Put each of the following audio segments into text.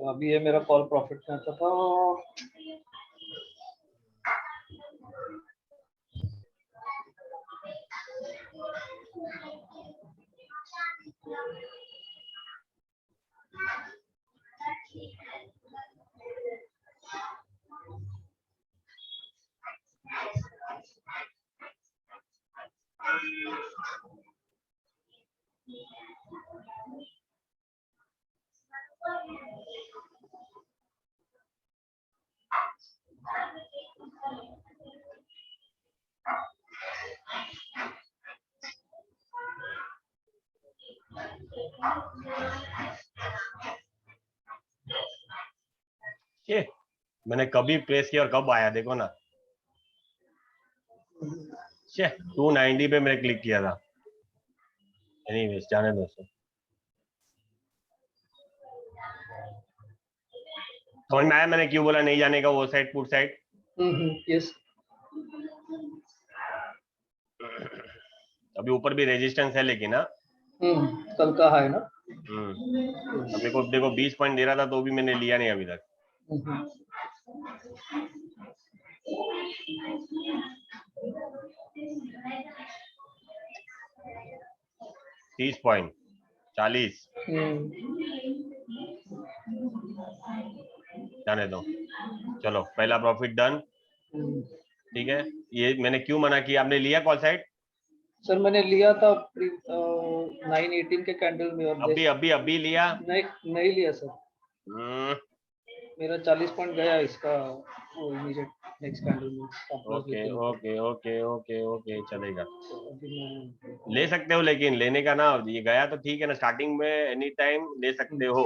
अभी ये मेरा कॉल प्रॉफिट में आता था। ये मैंने कभी प्रेस किया और कब आया देखो ना। 290 पे मैंने क्लिक किया था। एनीवेज जाने दो दोस्तों। समझ में आया मैंने क्यों बोला नहीं जाने का वो साइड पुट साइड। यस। अभी ऊपर भी रेजिस्टेंस है लेकिन ना कल का है ना। अभी को देखो 20 पॉइंट दे रहा था तो भी मैंने लिया नहीं अभी तक। 30 पॉइंट 40 जाने दो। चलो पहला प्रॉफिट डन। ठीक है ये मैंने क्यों मना किया। आपने लिया कॉल साइड? सर मैंने लिया था 918 के कैंडल में और अभी लिया नहीं लिया सर। मेरा 40 पॉइंट गया इसका वो इमीडिएट नेक्स्ट कैंडल में। Okay okay okay okay okay चलेगा ले सकते हो लेकिन लेने का ना ये गया तो ठीक है ना। स्टार्टिंग में एनी टाइम ले सकते हो।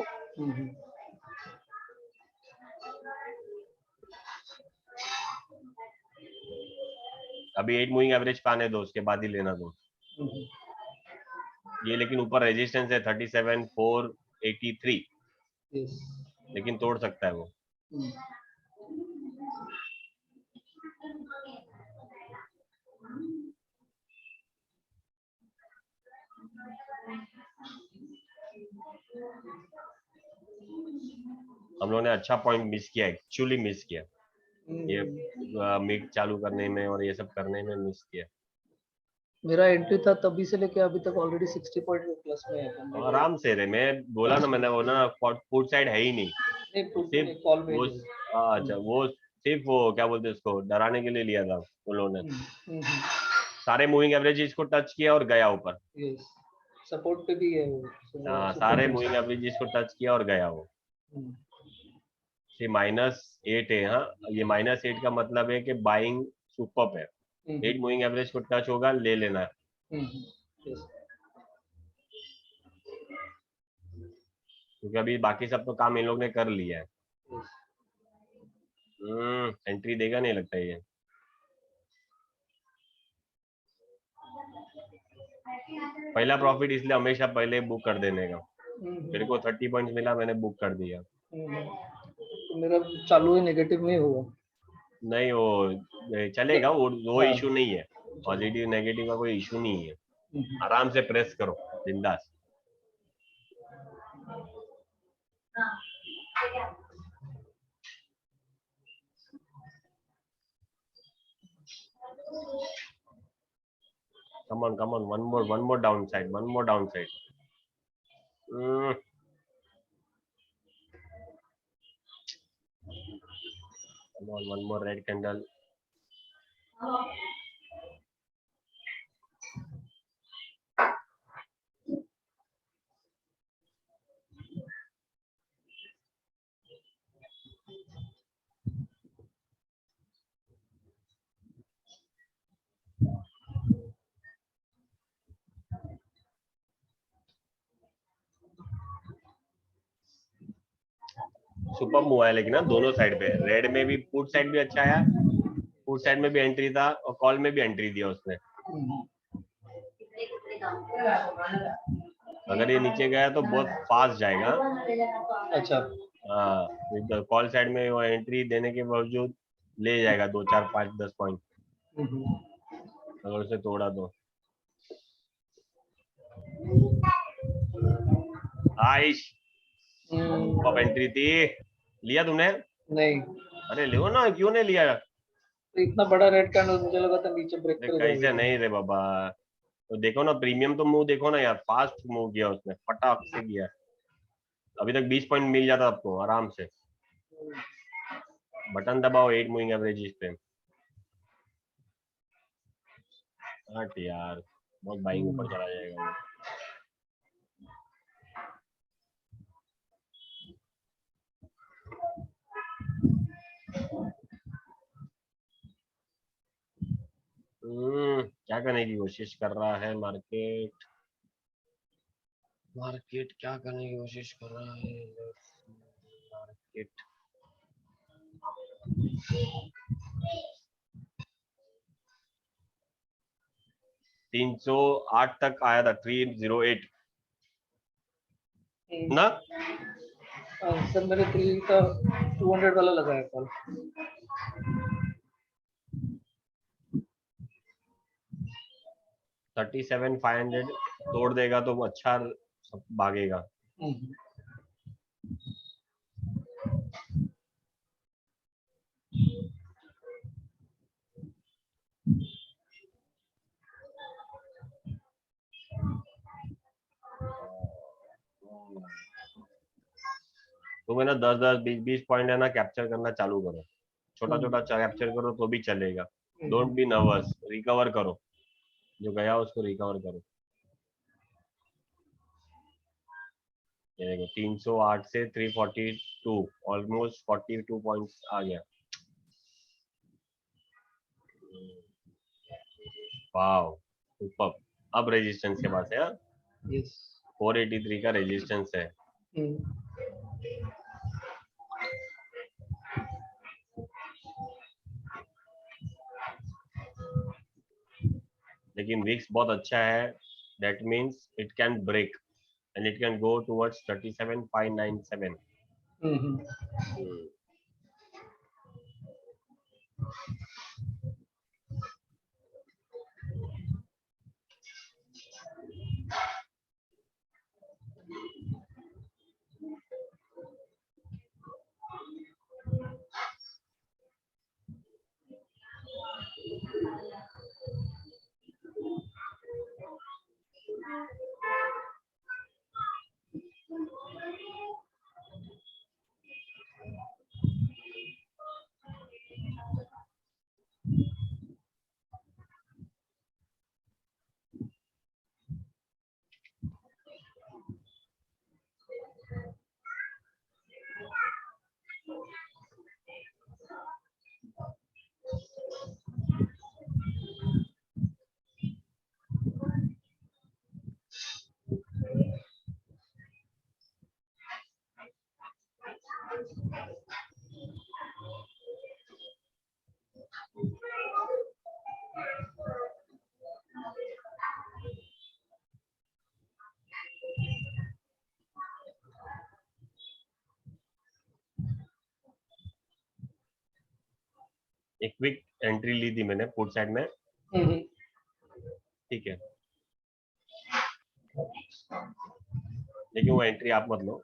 अभी 8 मूविंग एवरेज पे आने दो उसके बाद ही लेना दो। ये लेकिन ऊपर रेजिस्टेंस है 37,483 लेकिन तोड़ सकता है वो। हम लोगों ने अच्छा पॉइंट मिस किया एक्चुअली मिस किया ये मिड चालू करने में और ये सब करने में मिस किया। मेरा एंट्री था तभी से लेके अभी तक ऑलरेडी 60 पॉइंट प्लस में है। आराम से रे मैं बोला ना मैंने बोला ना फुट साइड है ही नहीं सिर्फ कॉल वो। अच्छा वो सिर्फ वो क्या बोलते हैं उसको डराने के लिए लिया था उन लोगों ने। सारे मूविंग एवरेज इसको टच किया और गया ऊपर। सपोर्ट पे भी है वो। हाँ सारे मूविंग एवरेज इसको टच किया और गया वो। -8 है। हाँ ये -8 का मतलब है कि बाइंग सुपर है। 8 मूविंग एवरेज को टच होगा ले लेना। क्योंकि अभी बाकी सब तो काम इन लोग ने कर लिया है। एंट्री देगा नहीं लगता ये। पहला प्रॉफिट इसलिए हमेशा पहले बुक कर देने का। मेरे को 30 पॉइंट्स मिला मैंने बुक कर दिया। तो मेरा चालू ही नेगेटिव में होगा। नहीं वो चलेगा वो इशू नहीं है। पॉजिटिव नेगेटिव का कोई इशू नहीं है। आराम से प्रेस करो बिंदास। come on one more downside come on one more red candle. Super move है लेकिन ना दोनों साइड पे रेड में भी पुट साइड भी अच्छा आया। पुट साइड में भी एंट्री था और कॉल में भी एंट्री दिया उसने। अगर ये नीचे गया तो बहुत फास्ट जाएगा। अच्छा हाँ कॉल साइड में वो एंट्री देने के बावजूद ले जाएगा 2 4 5 10 पॉइंट अगर उसे तोड़ा तो। आइश सुपर एंट्री थी, लिया तुमने? नहीं, अरे लो ना, क्यों नहीं लिया? तो इतना बड़ा रेड कैंडल, मुझे लगा था नीचे ब्रेक अरे कर कैसे जाएगा। नहीं रे बाबा, तो देखो ना प्रीमियम तो मूव देखो ना यार, फास्ट मूव किया उसने, फटाक से किया। अभी तक 20 पॉइंट मिल जाता आपको आराम से। बटन दबाओ 8 मूविंग एवरेज इस पे। हट यार, बहुत बाइंग ऊपर चला जाएगा वो। क्या करने की कोशिश कर रहा है मार्केट? मार्केट क्या करने की कोशिश कर रहा है? मार्केट 308 तक आया था, 308 ना। सर मेरे 3 का 200 वाला लगा है कॉल। 37,500 तोड़ देगा तो अच्छा सब भागेगा। तो मैं ना 10-10 20-20 पॉइंट है ना कैप्चर करना चालू करो, छोटा छोटा कैप्चर करो तो भी चलेगा। डोंट बी नर्वस, रिकवर करो, जो गया उसको रिकवर करो। ये देखो 308 से 342, ऑलमोस्ट 42 पॉइंट्स आ गया। Wow super. अब रेजिस्टेंस के पास है यार, यस 483 का रेजिस्टेंस है। लेकिन विक्स बहुत अच्छा है, that means it can break and it can go towards 37,597. एक क्विक एंट्री ली थी मैंने पुट साइड में, ठीक है, लेकिन वो एंट्री आप मत लो।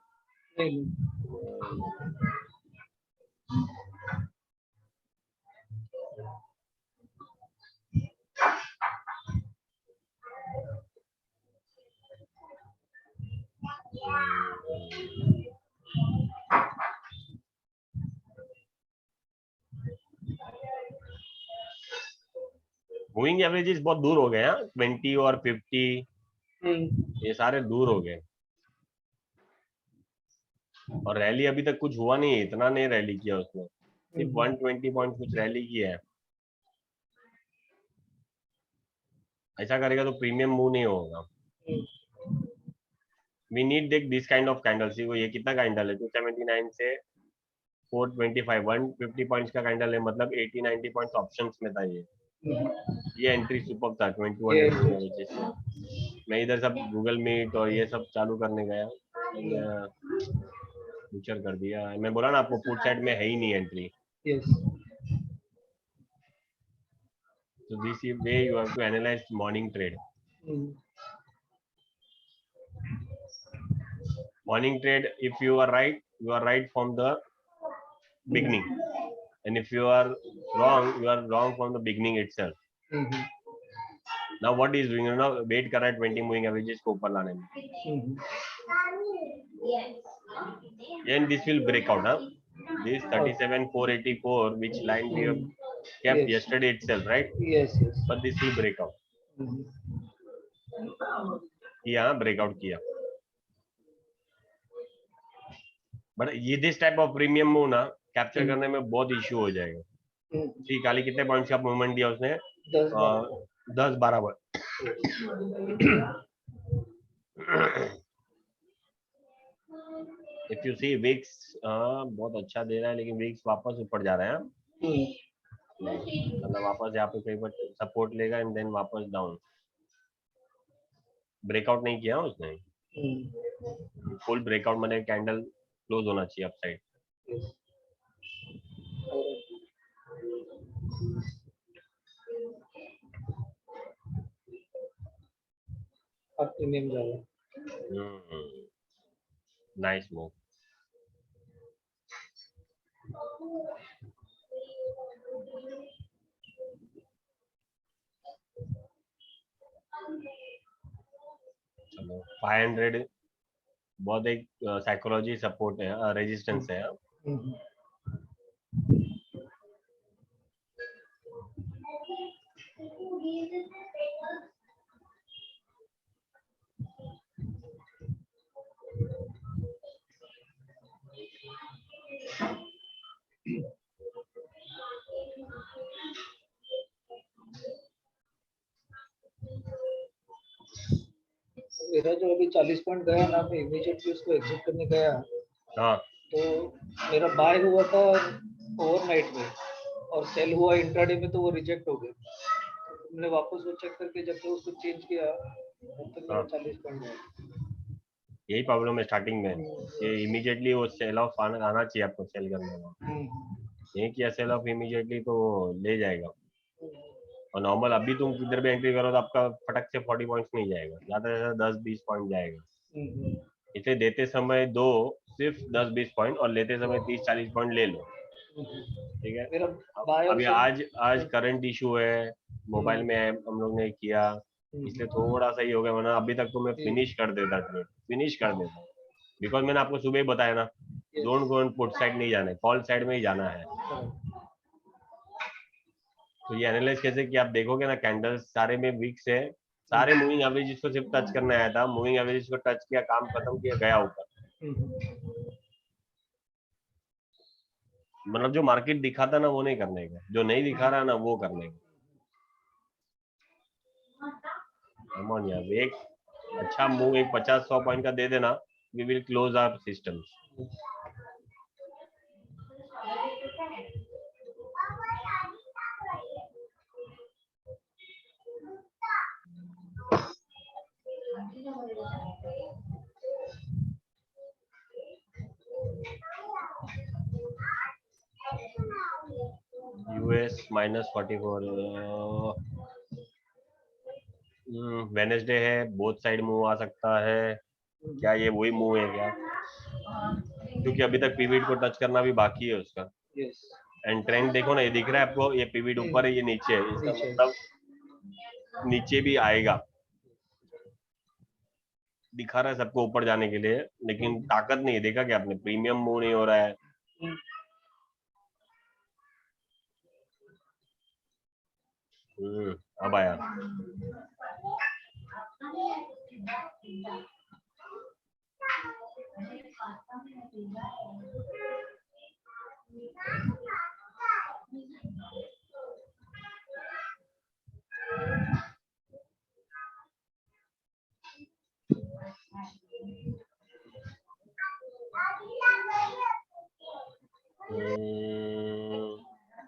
मूविंग एवरेजेस बहुत दूर हो गए हैं, 20 और 50 ये सारे दूर हो गए। और रैली अभी तक कुछ हुआ नहीं है, इतना नहीं रैली किया उसने, सिर्फ 120 पॉइंट कुछ रैली किया है। ऐसा करेगा तो प्रीमियम मूव नहीं होगा। वी नीड देख दिस काइंड ऑफ कैंडल्स। ये कितना कैंडल है? 279 से 425, 150 पॉइंट्स का कैंडल है, मतलब 80-90 पॉइंट्स ऑप्शंस में था ये एंट्री सुपर था 2100। मैं इधर सब गूगल मीट और ये सब चालू करने गया, फ्यूचर कर दिया। मैं बोला ना आपको, पुट साइड में है ही नहीं entry. So this is way you have to analyze morning trade. Morning trade, if you are right, you are right from the beginning, and if you are wrong from the beginning itself. Mhm. Now what he is doing, wait कर रहा है 20 moving averages को ऊपर लाने में, Mhm. and this will break out, huh? This 37,484 which line we have kept Yes. yesterday itself, right? Yes, yes. But this will break out. Mhm. किया, breakout किया. But ये this type of premium move ना capture करने में बहुत issue हो जाएगा. ठीक, खाली कितने पॉइंट्स का मूवमेंट दिया उसने? 10-12 point. If you see VIX बहुत अच्छा दे रहा है, लेकिन विक्स वापस ऊपर जा रहा है. मतलब वापस यहाँ पे कहीं पर सपोर्ट लेगा एंड देन वापस डाउन. ब्रेकआउट नहीं किया उसने. फुल ब्रेकआउट मैंने कैंडल क्लोज होना चाहिए अपसाइड. अब प्रीमियम जा रहा है. Nice move. चलो 500 बहुत एक साइकोलॉजी सपोर्ट है, रेजिस्टेंस है. मेरा जो अभी 40 पॉइंट गया ना, मैं इमीडिएटली उसको एग्जिट करने गया. हाँ, तो मेरा बाय हुआ था ओवरनाइट में और सेल हुआ इंट्राडे में, तो वो रिजेक्ट हो गया. मैंने वापस वो चेक करके जब तक उसको चेंज किया तब तक मेरा 40 पॉइंट गया. यही प्रॉब्लम है स्टार्टिंग में कि इमीडिएटली वो सेल ऑफ आना चाहिए आपको सेल करने में. नहीं किया सेल ऑफ इमीडिएटली तो ले जाएगा. और नॉर्मल अभी तुम किधर भी एंट्री करो तो आपका फटक से 40 पॉइंट्स नहीं जाएगा, ज्यादा से ज्यादा 10-20 पॉइंट जाएगा. इसलिए देते समय दो सिर्फ 10-20 पॉइंट और लेते समय 30-40 पॉइंट ले लो. ठीक है. मेरा बाय अभी आज करंट इशू है, मोबाइल में हम लोग ने किया इसलिए थोड़ा सा ही हो गया, वरना अभी तक तो मैं फिनिश कर देता ट्रेड. बिकॉज मैंने आपको सुबह ही बताया ना, don't go on put side नहीं जाना है, कॉल साइड में ही जाना है. तो ये एनालाइज कैसे कि आप देखोगे ना, कैंडल्स सारे में वीक्स है, सारे मूविंग एवरेजेस को सिर्फ टच करने आया था, मूविंग एवरेजेस को टच किया, काम खत्म किया, गया ऊपर. मतलब जो मार्केट दिखाता ना वो नहीं करने का, जो नहीं दिखा रहा ना वो करने का. यार एक अच्छा मूव एक 50-100 पॉइंट का दे देना, we will close our systems. US -44. Wednesday है, बोथ साइड मूव आ सकता है. क्या ये वही मूव है क्या? क्योंकि अभी तक पिवट को टच करना भी बाकी है उसका. एंड ट्रेंड देखो ना, ये दिख रहा है आपको, ये पिवट ऊपर है, ये नीचे है, इसका मतलब नीचे भी आएगा. दिखा रहा है सबको ऊपर जाने के लिए, लेकिन ताकत नहीं है. देखा क्या आपने, प्रीमियम मूव नहीं हो रहा है. अब आया.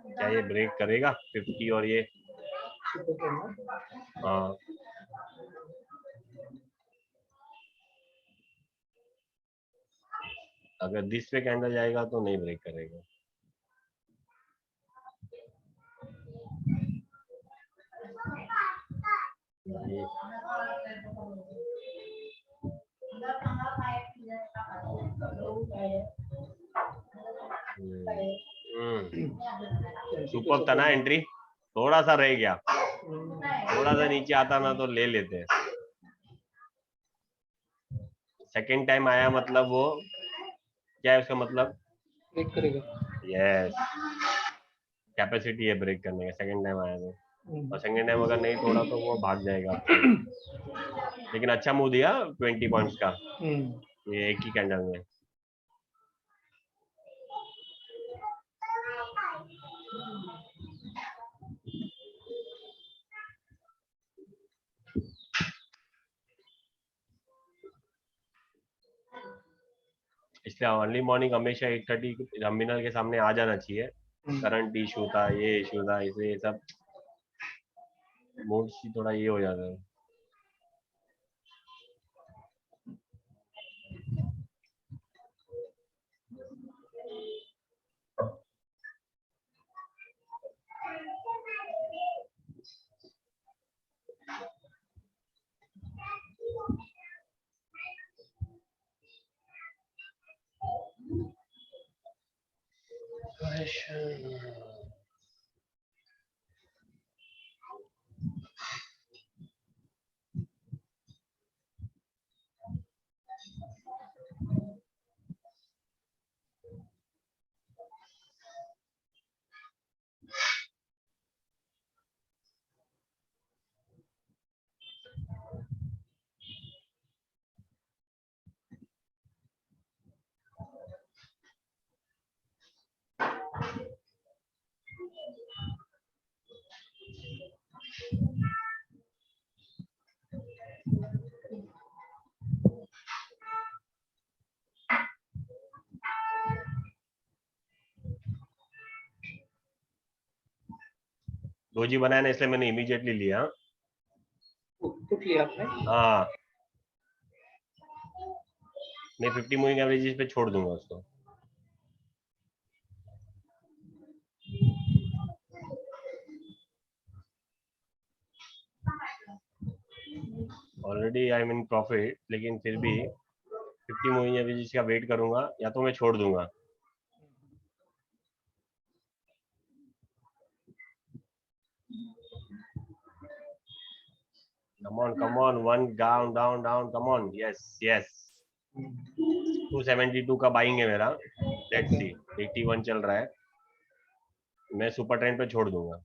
क्या ये ब्रेक करेगा 50 और ये? हाँ, अगर दिस पे कैंडल जाएगा तो नहीं ब्रेक करेगा. सुपर था ना एंट्री, थोड़ा सा रह गया, थोड़ा सा नीचे आता ना तो ले लेते। सेकेंड टाइम आया मतलब वो क्या है उसका मतलब, ब्रेक करेगा। यस कैपेसिटी है ब्रेक करने का, सेकेंड टाइम आया तो। और सेकेंड टाइम अगर नहीं तोड़ा तो वो भाग जाएगा आपसे। लेकिन अच्छा मूव दिया 20 पॉइंट्स का ये एक ही कैंडल में। इसलिए अर्ली मॉर्निंग हमेशा 8:30 टर्मिनल के सामने आ जाना चाहिए। करंट इशू था, ये इशू था, इसलिए ये सब मूड ही थोड़ा ये हो जाता है। डोजी बनाया ना इसलिए मैंने इमीडिएटली लिया। पुट लिया आपने? हाँ मैं 50 मूविंग एवरेजेस पे छोड़ दूंगा उसको। Already I am in profit, लेकिन फिर भी 50 मूविंग एवरेजेस का वेट करूंगा या तो मैं छोड़ दूंगा। come on one down down down, come on, yes 272 का बाइंग है मेरा। लेट्स सी 81 चल रहा है, मैं सुपर ट्रेंड पे छोड़ दूंगा,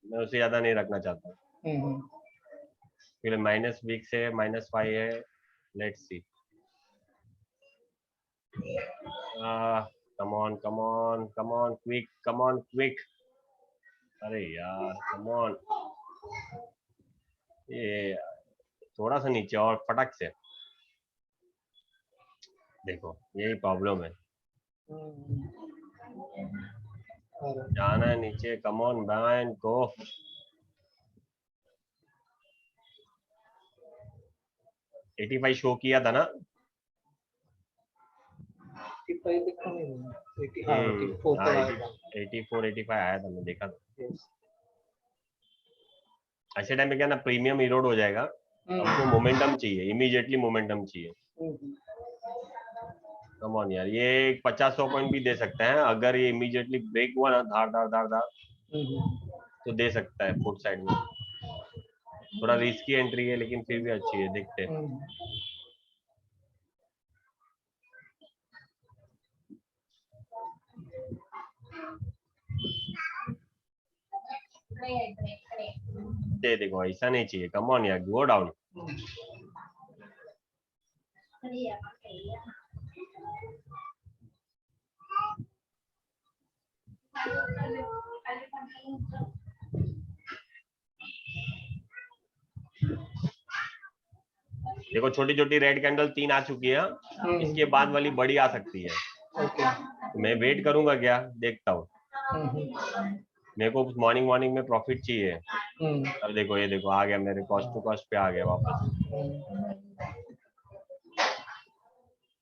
मैं उससे ज्यादा नहीं रखना चाहता। फिर माइनस वीक से -5 है, let's see. Come on quick, अरे यार कम ऑन, ये थोड़ा सा नीचे और फटक से, देखो यही प्रॉब्लम है, जाना है नीचे, come on man go. Eighty 85 show किया था ना, 85 दिखा नहीं मुझे। 84 तक आया था। 84 85 आया था, मैं देखा था। ऐसे टाइम पे क्या ना प्रीमियम इरोड हो जाएगा, हमको मोमेंटम चाहिए, इमीडिएटली मोमेंटम चाहिए। कम ऑन यार, ये 50-100 पॉइंट भी दे सकते हैं अगर ये इमीडिएटली ब्रेक हुआ ना, धार धार धार धार तो दे सकता है फुट साइड में। थोड़ा रिस्की एंट्री है लेकिन फिर भी अच्छी है, देखते हैं। देखो ऐसा नहीं चाहिए, कम ऑन यार, गो डाउन। देखो छोटी छोटी रेड कैंडल 3 आ चुकी है, इसके बाद वाली बड़ी आ सकती है। तो मैं वेट करूंगा क्या, देखता हूँ। मेरे को मॉर्निंग में प्रॉफिट चाहिए। अब देखो ये देखो आ गया, मेरे कॉस्ट टू कॉस्ट पे आ गया वापस।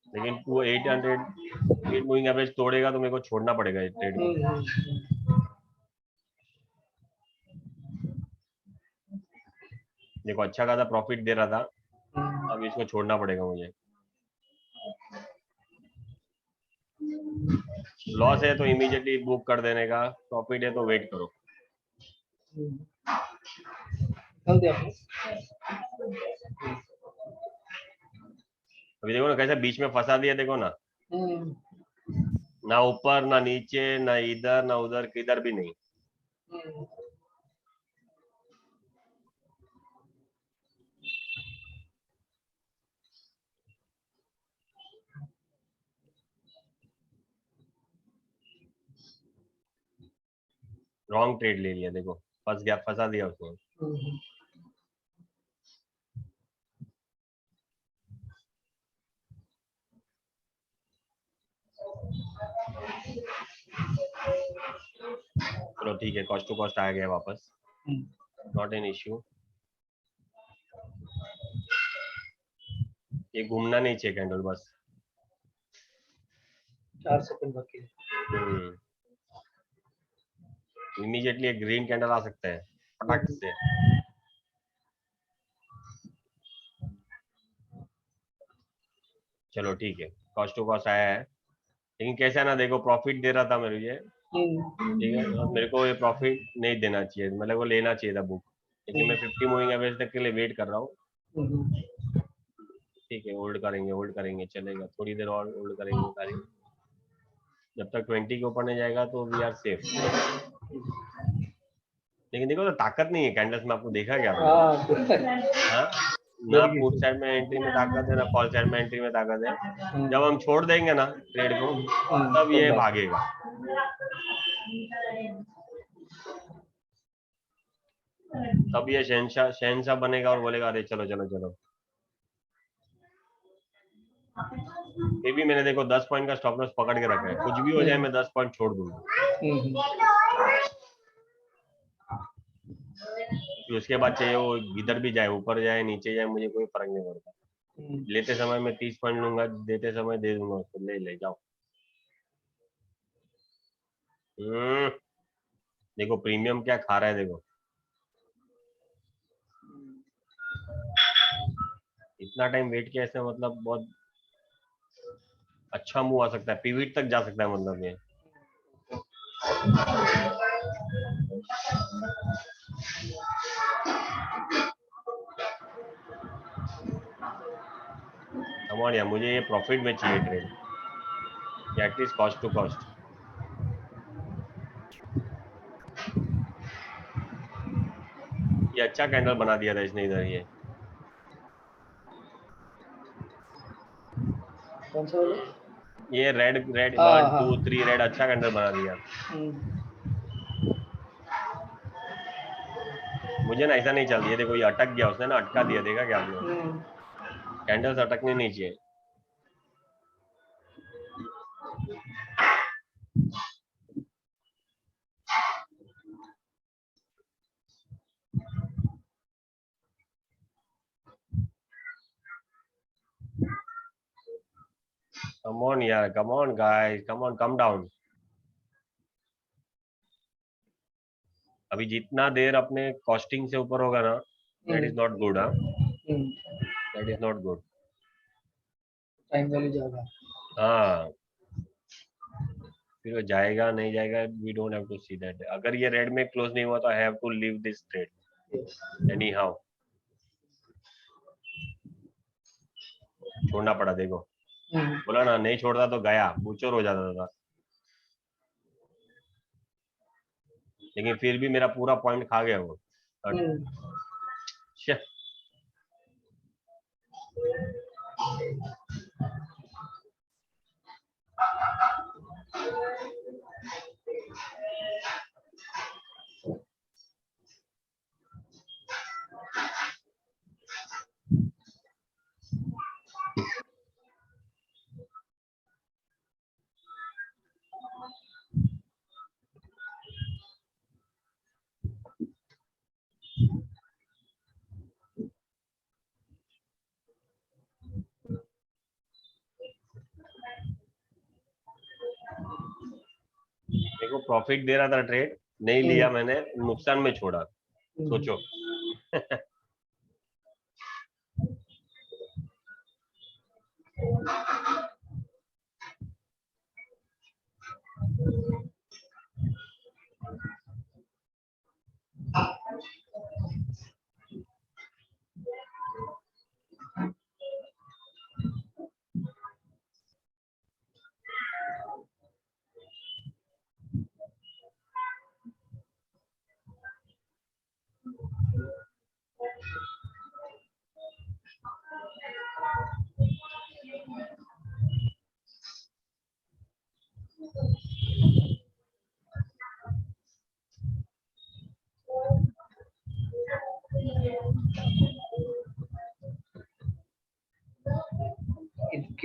लेकिन तू 8 मूविंग एवरेज तोड़ेगा तो मेरे को छोड़ना पड़ेगा इस ट्रेड को। देखो अच्छा खासा प्रॉफिट दे रहा था, अब इसको छोड़ना पड़ेगा मुझे। लॉस है तो इमीडिएटली बुक कर देने का, प्रॉफिट है तो वेट करो। निकाल दिया आपने? अभी देखो ना कैसे बीच में फंसा दिया, देखो ना, ना ऊपर ना नीचे ना इधर ना उधर, किधर भी नहीं। रॉन्ग ट्रेड ले लिया, देखो फंस गया, फंसा दिया उसको। चलो ठीक है, कॉस्ट टू कॉस्ट आ गया वापस, नॉट एन इश्यू। ये घूमना नहीं चाहिए कैंडल, बस 4 सेकंड बाकी है। इमीडिएटली एक ग्रीन कैंडल आ सकता है फटाक से। चलो ठीक है, कॉस्ट टू कॉस्ट आया है, लेकिन कैसा है ना, देखो प्रॉफिट दे रहा था मेरे ये, ठीक है, अब मेरे को ये प्रॉफिट नहीं देना चाहिए, मतलब वो लेना चाहिए था बुक, लेकिन मैं 50 मूविंग एवरेज तक के लिए वेट कर रहा हूँ। ठीक है, होल्ड करेंगे चलेगा, थोड़ी देर और होल्ड करेंगे, जब तक 20 के ऊपर नहीं जाएगा तो वी आर सेफ। लेकिन देखो तो ताकत नहीं है कैंडल्स में, आपको देखा क्या आपने? हाँ, ना पुट साइड में एंट्री में ताकत है, ना कॉल साइड में एंट्री में ताकत है। जब हम छोड़ देंगे ना ट्रेड को, तब ये भागेगा। तब ये शहनशाह बनेगा और बोलेगा अरे चलो चलो चलो। ये भी मैंने देखो 10 पॉइंट का स्टॉप लॉस पकड़ के रखा है, कुछ भी हो जाए मैं 10 पॉइंट छोड़ दूंगा। उसके बाद चाहे वो इधर भी जाए, ऊपर जाए नीचे जाए, मुझे कोई फर्क नहीं पड़ता। लेते समय मैं 30 पॉइंट लूंगा, देते समय दे दूंगा उसको, ले जाओ। देखो प्रीमियम क्या खा रहा है, देखो इतना टाइम वेट किया इसने, मतलब बहुत अच्छा मूव आ सकता है, पिवट तक जा सकता है, मतलब ये कमाल यार, मुझे ये प्रॉफिट में चाहिए trade, at least cost to cost. ये अच्छा कैंडल बना दिया था इसने इधर, ये कौन सा वाला? ये रेड 1 2 3 रेड, अच्छा कैंडल बना दिया। मुझे ना ऐसा नहीं चल रही, देखो ये अटक गया, उसने ना अटका दिया, देखा क्या आपने? कैंडल्स अटकने नहीं चाहिए। कम ऑन यार, come on guys, come on, come down. अभी जितना देर अपने कॉस्टिंग से ऊपर होगा ना, that is not good. That is not good. Time value ज्यादा। हाँ, फिर वो जाएगा नहीं जाएगा, we don't have to see that. अगर ये रेड में क्लोज नहीं हुआ तो I have to leave this trade anyhow, छोड़ना पड़ा। देखो बोला ना, नहीं छोड़ता तो गया, बुचोर हो जाता था, लेकिन फिर भी मेरा पूरा पॉइंट खा गया वो। देखो प्रॉफिट दे रहा था ट्रेड, नहीं लिया मैंने, नुकसान में छोड़ा, सोचो।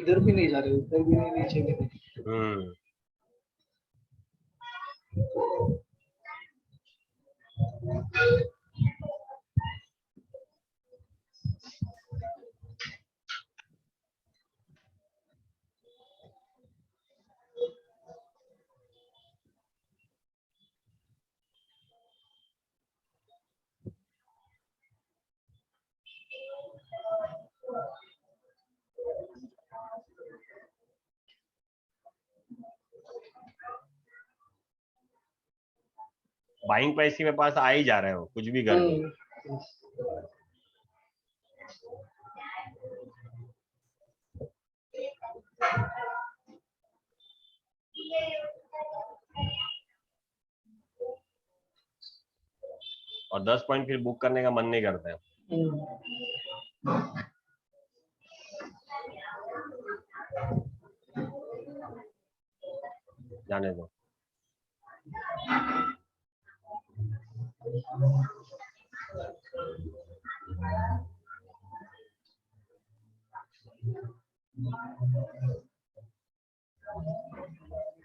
इधर भी नहीं जा रहे, ऊपर भी नहीं, नीचे भी नहीं। हम्म। बाइंग प्राइस के पास आ ही जा रहे हो कुछ भी करके। और 10 पॉइंट फिर बुक करने का मन नहीं करता है। जाने दो।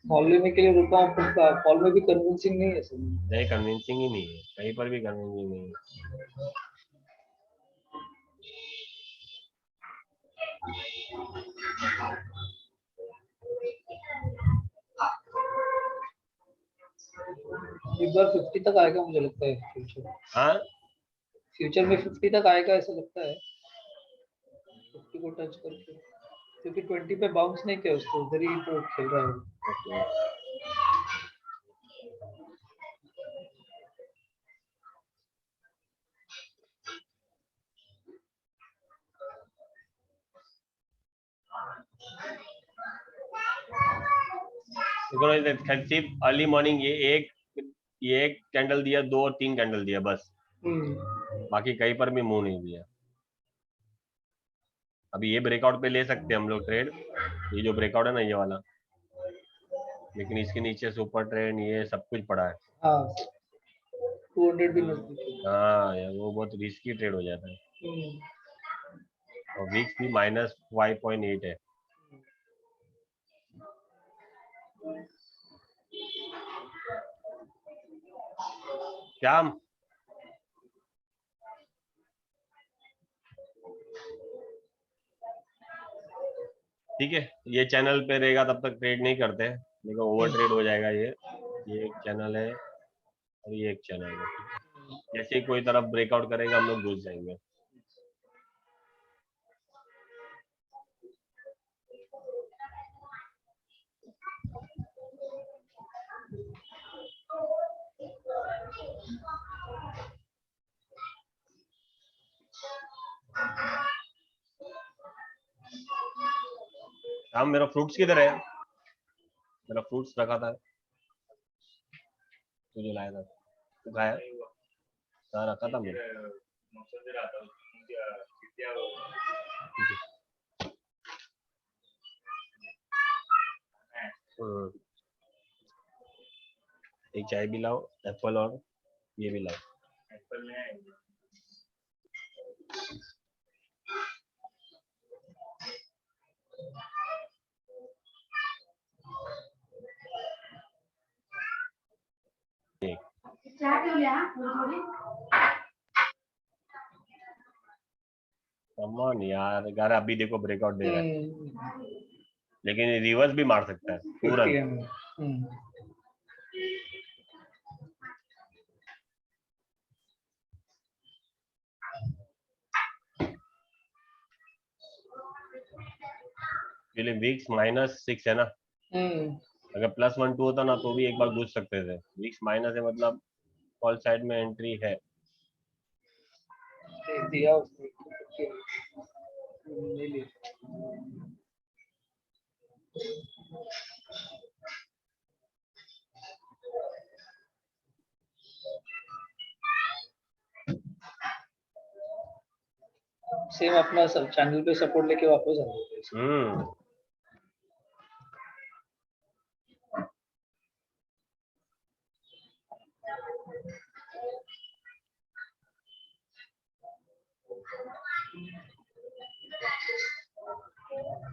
कॉल लेने के लिए रुका हूँ, पर कॉल में भी कन्विंसिंग नहीं है सर। नहीं, कन्विंसिंग ही नहीं है, कहीं पर भी कन्विंसिंग नहीं है। एक बार 50 तक आएगा मुझे लगता है फ्यूचर। हाँ, फ्यूचर में 50 तक आएगा ऐसा लगता है, 50 को टच करके, क्योंकि 20 पे बाउंस नहीं किया उसको, उधर ही तो खेल रहा है। सिर्फ अर्ली मॉर्निंग ये एक कैंडल दिया, 2 और 3 कैंडल दिया बस, बाकी कहीं पर भी मूव नहीं दिया। अभी ये ब्रेकआउट पे ले सकते हैं हम लोग ट्रेड, ये जो ब्रेकआउट है ना ये वाला, लेकिन इसके नीचे सुपर ट्रेंड ये सब कुछ पड़ा है। हाँ 200 भी नजदीक है। हाँ यार, वो बहुत रिस्की ट्रेड हो जाता है। और वीक्स भी -5.8 है। क्या ठीक है, ये चैनल पे रहेगा तब तक ट्रेड नहीं करते हैं, देखो ओवर ट्रेड हो जाएगा। ये एक चैनल है और ये एक चैनल है, जैसे ही कोई तरफ ब्रेकआउट करेगा हम लोग घुस जाएंगे। हम मेरा फ्रूट्स किधर है? मेरा फ्रूट्स रखा था, तू जो लाया था, तू खाया? हाँ, रखा था मैंने। एक चाय भी लाओ, एप्पल, और ये भी लाओ। एप्पल में कमॉन यार, यार अभी देखो ब्रेकआउट दे रहा है, लेकिन रिवर्स भी मार सकता है तुरंत। वीक्स -6 है ना, अगर +1 2 होता ना तो भी एक बार घुस सकते थे। वीक्स माइनस है मतलब कॉल साइड में एंट्री है। दिया उसने, नहीं लिया। सेम अपना सब चैनल पे सपोर्ट लेके वापस आ गए।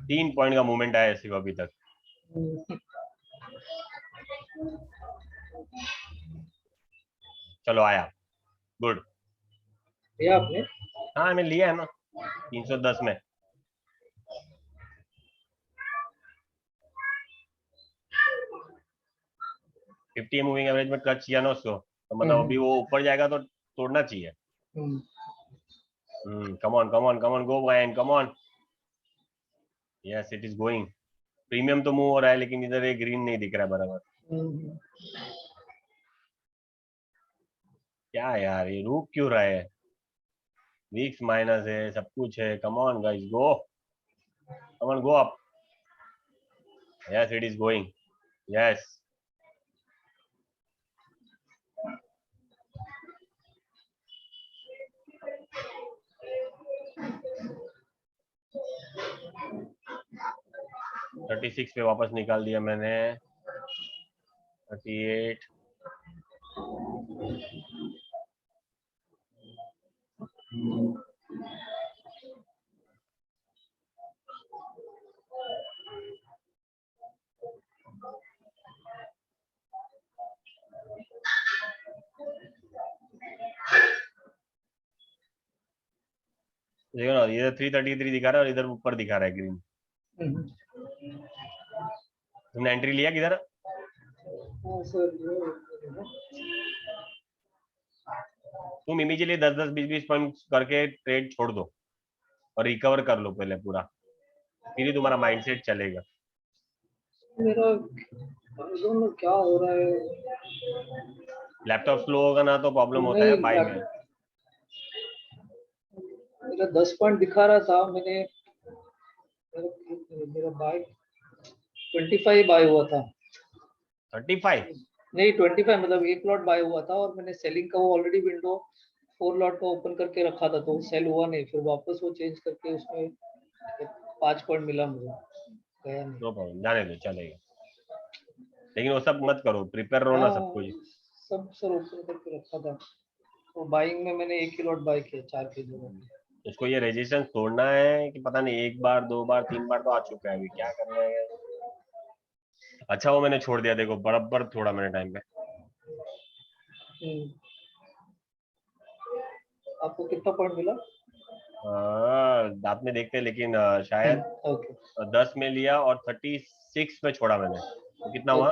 3 पॉइंट का मूवमेंट आया सिर्फ अभी तक। चलो आया, गुड। लिया आपने? हाँ मैंने लिया है ना 310 में। फिफ्टी मूविंग एवरेज में टच किया ना उसको, तो मतलब अभी वो ऊपर जाएगा तो तोड़ना चाहिए। Come on come on come on, go wine, come on. Yes it is going. Premium तो मूव हो रहा है, लेकिन इधर ये ग्रीन नहीं दिख रहा है बराबर। क्या यार ये रुक क्यों रहा है? वीक्स माइनस है, सब कुछ है। कम on guys, go, come on, go up. Yes it is going, yes. Thirty six पे वापस निकाल दिया मैंने। 38। देखो ना, इधर 333 दिखा रहा है और इधर ऊपर दिखा रहा है ग्रीन। तुमने एंट्री लिया किधर? तुम इमीडिएटली 10-10 20-20 पॉइंट करके ट्रेड छोड़ दो और रिकवर कर लो पहले पूरा, फिर ही तुम्हारा माइंडसेट चलेगा। मेरा क्या हो रहा है? लैपटॉप स्लो होगा ना तो प्रॉब्लम होता है बाय में। मेरा 10 पॉइंट दिखा रहा था, मेरा बाय 25 बाय हुआ था। 35 नहीं 25 मतलब एक लॉट बाय हुआ था और मैंने सेलिंग का वो ऑलरेडी विंडो 4 लॉट का ओपन करके रखा था, तो सेल हुआ नहीं, फिर वापस वो चेंज करके उसमें 5 पॉइंट मिला मुझे, गया नहीं। नो प्रॉब्लम, जाने दो चलेगा, लेकिन वो सब मत करो, प्रिपेयर रहो ना सब कुछ। सब सर ओपन करके रखा था, तो बाइंग में मैंने एक ही लॉट बाय किया 4 के जगह। उसको ये रेजिस्टेंस तोड़ना है कि पता नहीं, एक बार 2 बार 3 बार तो आ चुका है, अभी क्या करना है। अच्छा वो मैंने छोड़ दिया, देखो बराबर थोड़ा मैंने टाइम पे। आपको कितना पॉइंट मिला? बाद में देखते हैं, लेकिन शायद ओके 10 में लिया और 36 में छोड़ा मैंने, तो कितना हुआ?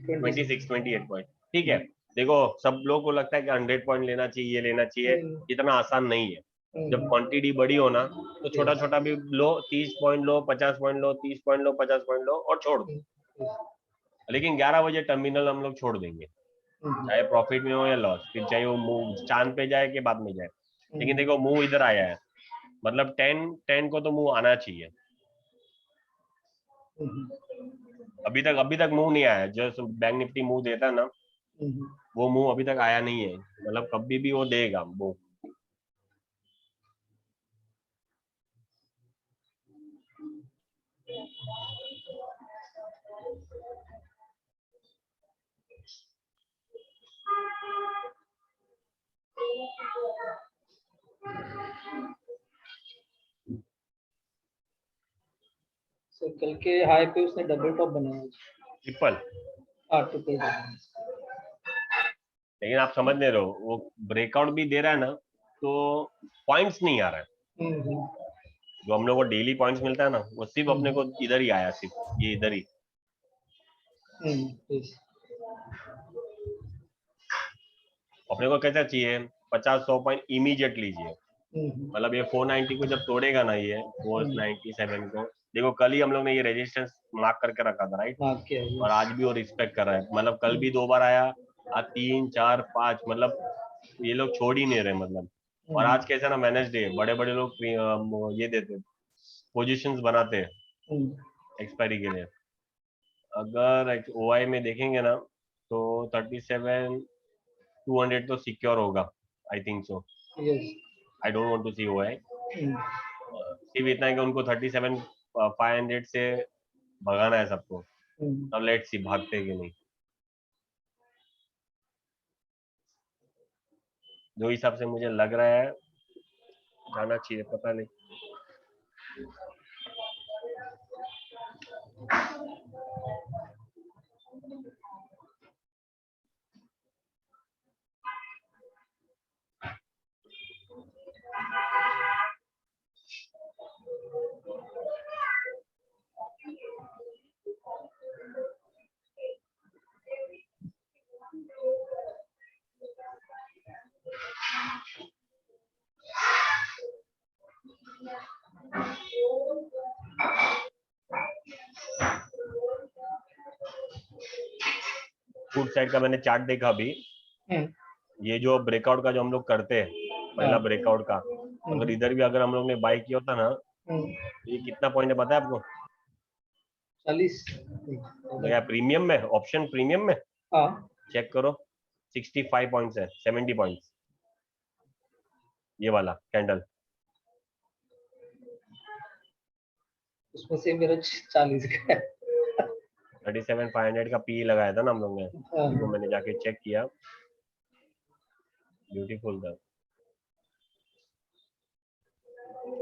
26 28 पॉइंट। ठीक है, देखो सब लोगों को लगता है कि 100 पॉइंट लेना चाहिए, ये लेना चाहिए, इतना आसान नहीं है। जब क्वांटिटी बड़ी हो ना तो छोटा छोटा भी लो, 30 पॉइंट लो, 50 पॉइंट लो, 30 पॉइंट लो, 50 पॉइंट लो और छोड़ दो। लेकिन 11 बजे टर्मिनल हम लोग छोड़ देंगे, चाहे प्रॉफिट में हो या लॉस, फिर चाहे वो मूव चांद पे जाए कि बाद में जाए। लेकिन देखो मूव इधर आया है, मतलब 10 को तो मूव आना चाहिए। अभी तक मूव नहीं आया, जो बैंक निफ्टी मूव देता है ना, वो मूव अभी तक आया नहीं है, मतलब कभी भी वो देगा मूव। सर कल के हाई पे उसने डबल टॉप बनाया। ट्रिपल। ट्रिपल। लेकिन आप समझ नहीं रहे हो, वो ब्रेकआउट भी दे रहा है ना, तो पॉइंट्स नहीं आ रहा है। जो हम लोग को डेली पॉइंट्स मिलता है ना, वो सिर्फ अपने को इधर ही आया, सिर्फ ये इधर ही। अपने को कैसा चाहिए? 50-100 पॉइंट इमीडिएटली चाहिए। मतलब ये 490 को जब तोड़ेगा ना, ये 497 को, देखो कल ही हम लोग ने ये रेजिस्टेंस मार्क करके रखा था, राइट? और आज भी वो रिस्पेक्ट कर रहा है, मतलब कल भी 2 बार आया, आज 3 4 5, मतलब ये लोग छोड़ ही नहीं रहे मतलब। और आज कैसा ना, मैनेज डे, बड़े बड़े लोग ये देते, पोजीशंस बनाते हैं एक्सपायरी के लिए। अगर ओआई में देखेंगे ना तो 37,200 तो सिक्योर होगा, I think so. I don't want to see OI. सिर्फ इतना है कि उनको 37,500 से भगाना है सबको। अब लेट्स सी भागते हैं कि नहीं। जो हिसाब से मुझे लग रहा है जाना चाहिए, पता नहीं। फूड साइड का मैंने चार्ट देखा अभी। ये जो ब्रेकआउट का जो हम लोग करते हैं, पहला हाँ। ब्रेकआउट का, अगर इधर भी अगर हम लोग ने बाय किया होता ना, ये कितना पॉइंट है पता है आपको? 40। भैया प्रीमियम में, ऑप्शन प्रीमियम में हाँ, चेक करो, 65 पॉइंट्स है, 70 पॉइंट्स ये वाला कैंडल। उसमें से मेरा 40 का है। 37,500 का पी लगाया था ना हम लोग ने, हाँ। वो मैंने जाके चेक किया, ब्यूटीफुल था।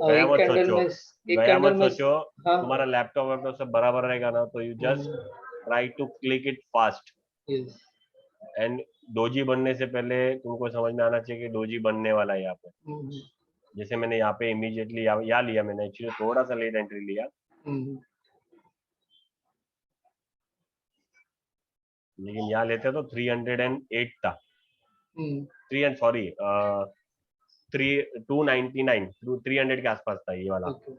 और गया एक मत कैंडल सोचो, में, एक गया कैंडल मत में। सोचो, हाँ। तुम्हारा लैपटॉप वैपटॉप सब बराबर रहेगा ना, तो you just try to click it fast. Yes. And doji बनने से पहले तुमको समझ में आना चाहिए कि डोजी बनने वाला है यहाँ पे। जैसे मैंने यहाँ पे इमीडिएटली यहाँ लिया, मैंने एक्चुअली थोड़ा सा लेट एंट्री लिया, लेकिन यहाँ लेते तो 308 था, 299 के आसपास था ये वाला। Okay.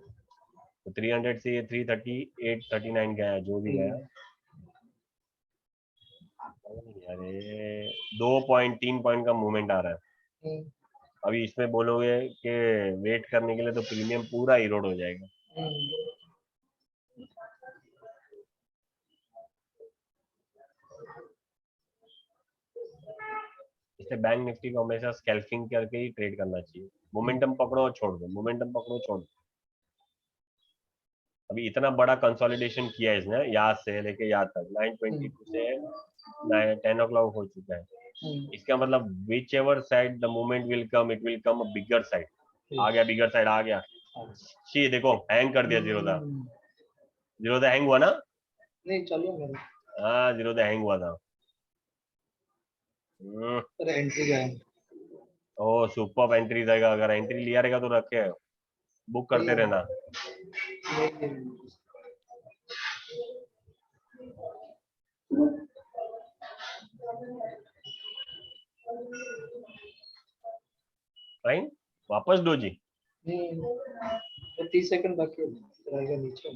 तो 300 से ये 338 39 गया, जो भी गया। अरे 2.3 पॉइंट का मूवमेंट आ रहा है। अभी इसमें बोलोगे कि वेट करने के लिए, तो प्रीमियम पूरा इरोड हो जाएगा। इसलिए बैंक निफ्टी को हमेशा स्कैल्पिंग करके ही ट्रेड करना चाहिए। मोमेंटम पकड़ो और छोड़ दो, मोमेंटम पकड़ो छोड़ दो। अभी इतना बड़ा कंसोलिडेशन किया है इसने, यहाँ से लेके यहाँ तक 922 से 10 o'clock हो चुका है। इसका मतलब whichever side the movement will come, it will come a bigger side. आ गया बिगर साइड, आ गया। शी देखो हैंग कर दिया, जीरो दा हैंग हुआ ना? नहीं, चलो मेरा हाँ, जीरो दा हैंग हुआ था। एंट्री का है। ओ सुपर एंट्री रहेगा, अगर एंट्री लिया रहेगा तो रखे, बुक करते रहना। फाइन, वापस डोजी। 30 सेकंड बाकी रहेगा नीचे।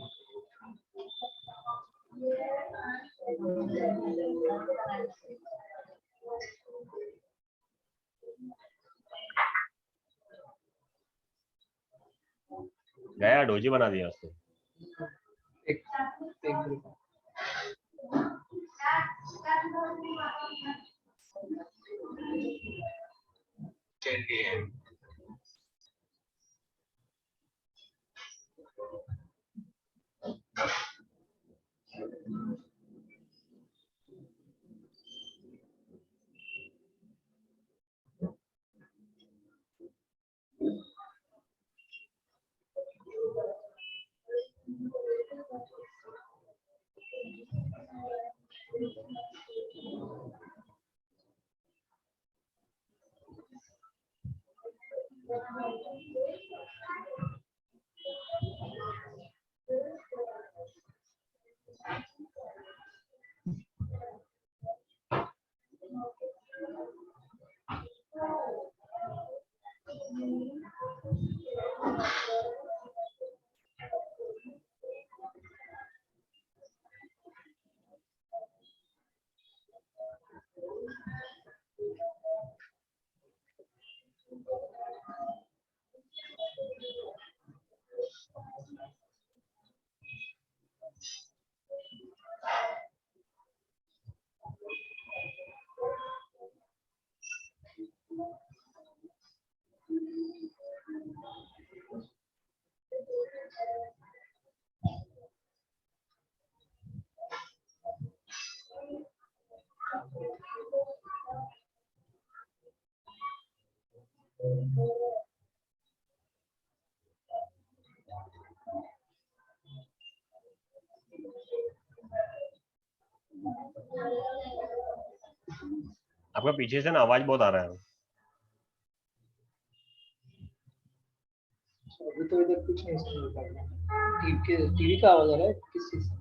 गया, डोजी बना दिया उसने। एक ग्रुप चलिए आपका पीछे से ना आवाज बहुत आ रहा है। अभी तो इधर कुछ नहीं सुन पा रहा। टीवी का आवाज आ रहा है किस चीज से?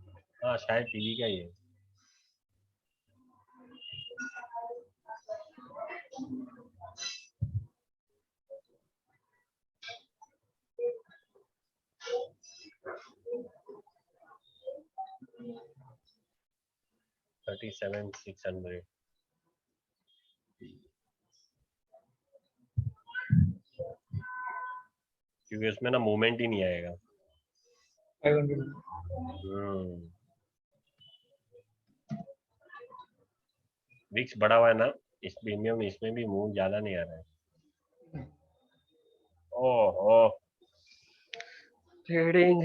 हाँ शायद टीवी का ही है। $37,600 क्योंकि उसमें ना मूवमेंट ही नहीं आएगा। 500 विक्स बढ़ा हुआ है ना इस प्रीमियम, इसमें भी मूव ज्यादा नहीं आ रहा है। ओह ट्रेडिंग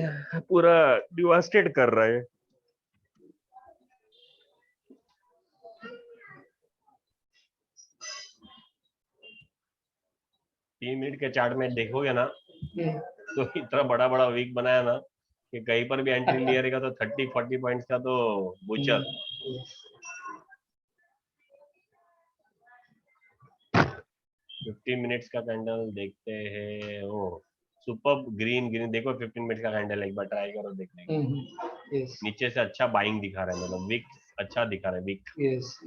पूरा डिवास्टेट कर रहा है। 3 मिनट के चार्ट में देखोगे ना तो इतना बड़ा बड़ा वीक बनाया ना कि कहीं पर भी एंट्री लिया रहेगा तो 30-40 पॉइंट्स का तो बुचर। 15 मिनट्स का कैंडल देखते हैं। ओ सुपर ग्रीन ग्रीन देखो, 15 मिनट का कैंडल एक बार ट्राई करो देखने का। नीचे से अच्छा बाइंग दिखा रहा है, मतलब वीक अच्छा दिखा रहा है वीक। यस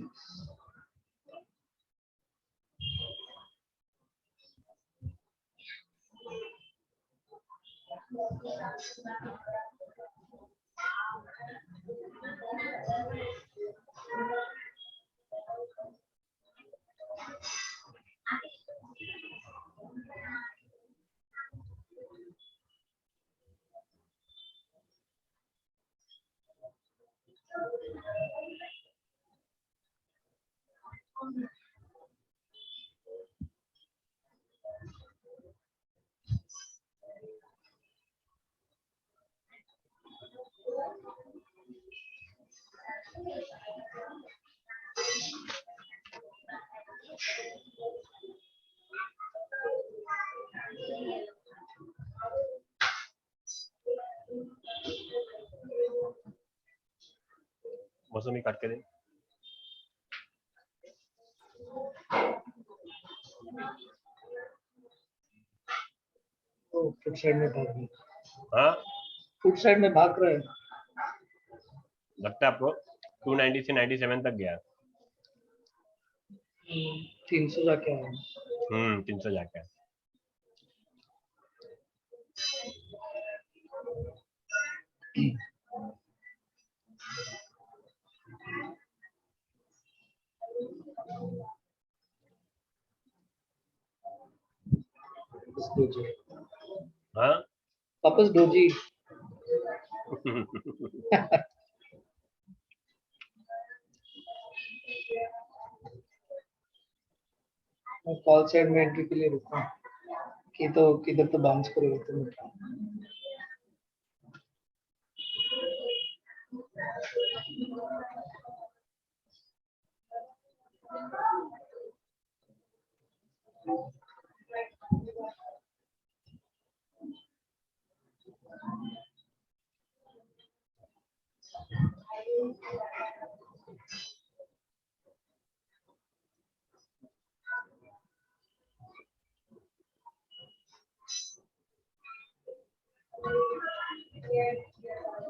मौसमी काट के दे। फुट साइड में भाग रहे, हाँ फुट साइड में भाग रहे हैं। लगता है आपको 290 से 97 तक गया। 300 जाके आया। 300 जाके। हाँ वापस डोजी। मैं कॉल साइड में एंट्री के लिए रुका कि तो किधर तो बाउंस करेगा तो मैं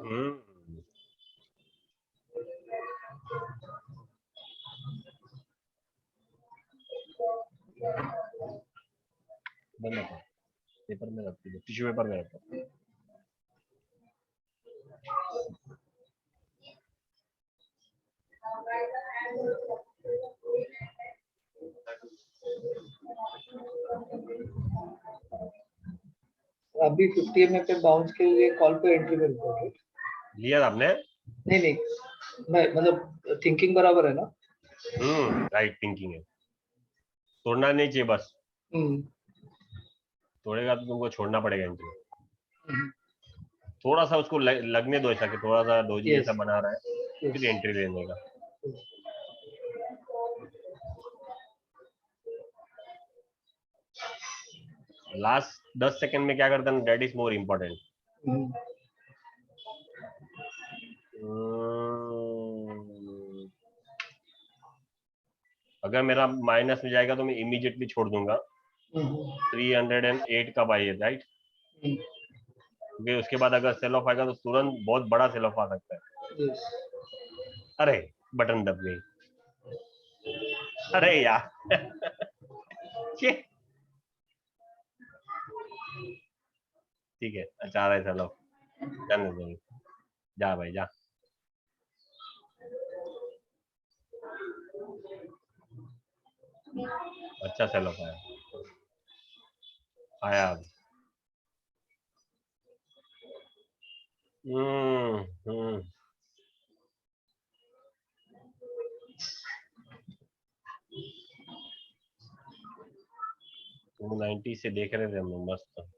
हम्म बंद रखो, पेपर में रखती है, टिश्यू पेपर में रखो। अभी 50 एमए पे बाउंस के लिए कॉल पे एंट्री में रुका है। लिया आपने? नहीं नहीं मैं मतलब थिंकिंग बराबर है ना। राइट थिंकिंग है, तोड़ना नहीं चाहिए बस। तोड़ेगा तो तुमको छोड़ना पड़ेगा एंट्री। थोड़ा सा उसको लगने दो ऐसा कि थोड़ा सा डोजी Yes. जैसा बना रहा है, फिर एंट्री लेने का। लास्ट 10 सेकंड में क्या करता है, दैट इज मोर इम्पोर्टेंट। अगर मेरा माइनस में जाएगा तो मैं इमीडिएटली छोड़ दूंगा। 308 का बाई है, राइट? क्योंकि उसके बाद अगर सेल ऑफ आएगा तो तुरंत बहुत बड़ा सेल ऑफ आ सकता है। यस। अरे बटन दब गई, अरे यार shit। ठीक है, अच्छा आ रहा है सेल ऑफ, जाने दो, जा भाई जा। अच्छा सेल ऑफ आया, आया अब। हम्म। 290 से देख रहे थे हम लोग, मस्त।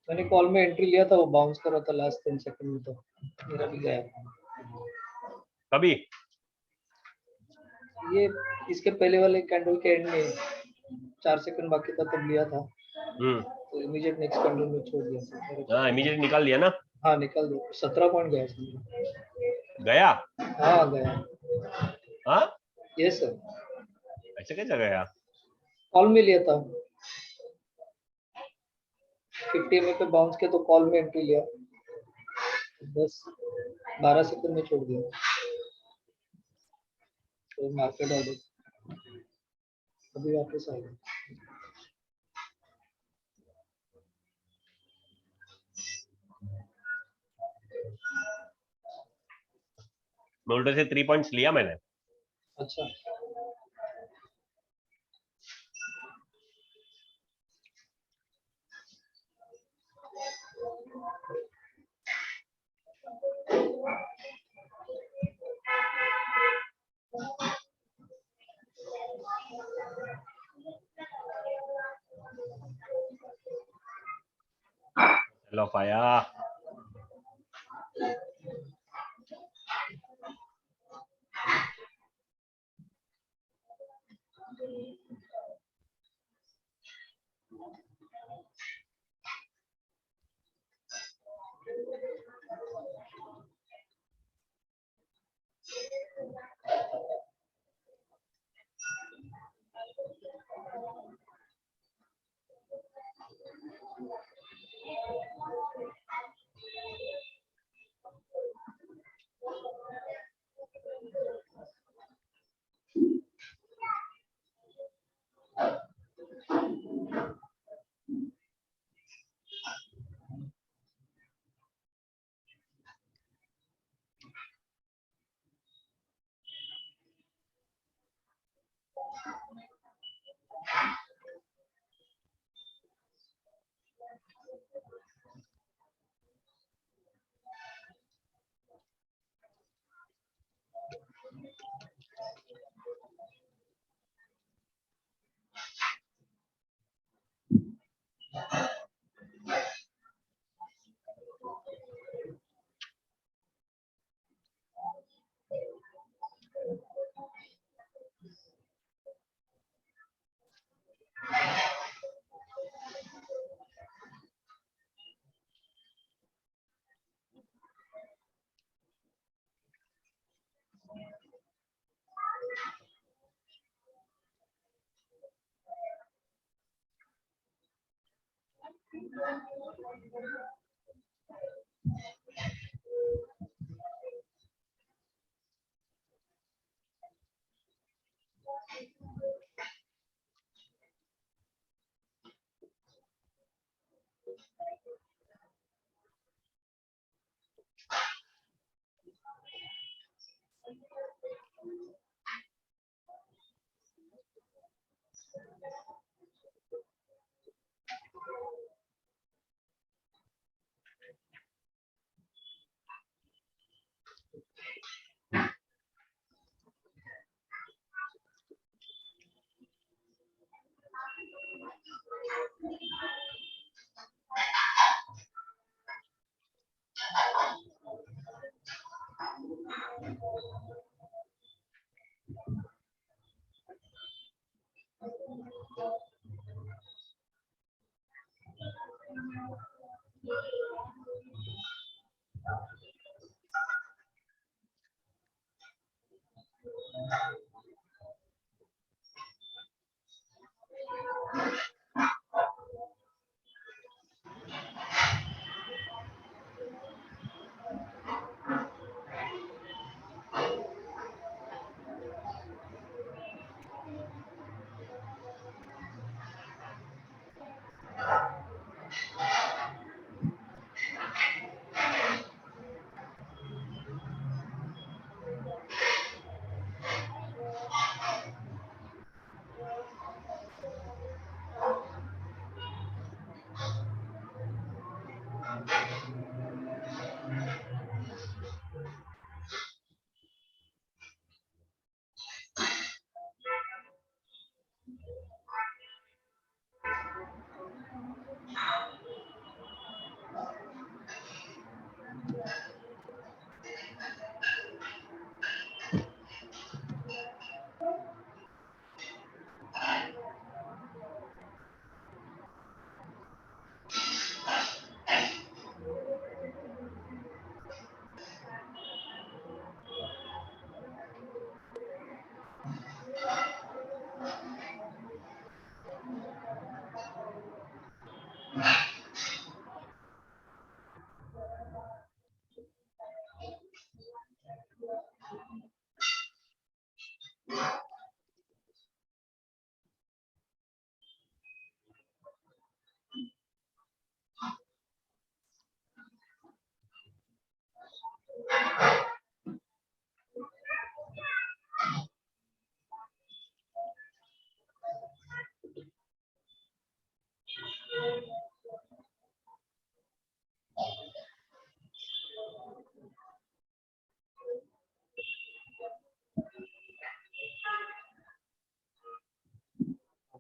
मैंने कॉल में एंट्री लिया था, वो बाउंस कर रहा था लास्ट 10 सेकंड में, तो मेरा भी गया। कभी ये इसके पहले वाले कैंडल के एंड में 4 सेकंड बाकी था तब लिया था, तो इमीडिएट नेक्स्ट कैंडल में छोड़ दिया था। हाँ इमीडिएटली निकाल लिया ना। हाँ निकल दिया, 17 पॉइंट गया इसमें। गया? हाँ गया। हाँ यस सर। ऐसे कैसे गया? कॉल में लिया था, 50 एमए पे बाउंस किया तो कॉल में एंट्री लिया, बस 12 सेकंड में छोड़ दिया, तो मार्केट ऑर्डर अभी वापस आ गया। बोल्डर से 3 पॉइंट्स लिया मैंने। अच्छा। सेल ऑफ आया।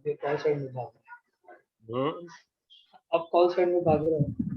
ये कॉल साइड में भाग रहा है, हम्म, अब कॉल साइड में भाग रहा है।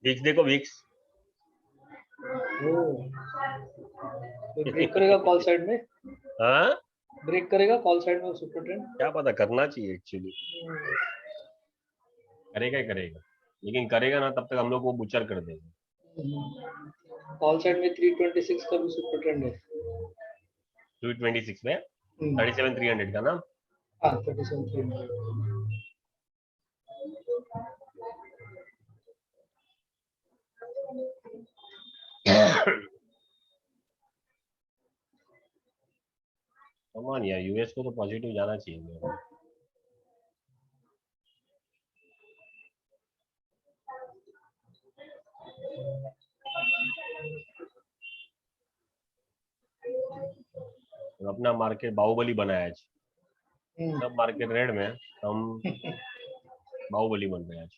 विक्स देखो विक्स। ब्रेक करेगा कॉल साइड में, हाँ, ब्रेक करेगा कॉल साइड में सुपर ट्रेंड। क्या पता, करना चाहिए एक्चुअली, करेगा ही करेगा, लेकिन करेगा ना तब तक हम लोग वो बुचर कर देंगे। कॉल साइड में 326 का भी सुपर ट्रेंड है। 226 में 37,300 का ना। हाँ 37,300। कमान यार, यूएस को तो पॉजिटिव जाना चाहिए मेरे को। अपना मार्केट बाहुबली बनाया आज, सब मार्केट रेड में, हम बाहुबली बन रहे हैं आज।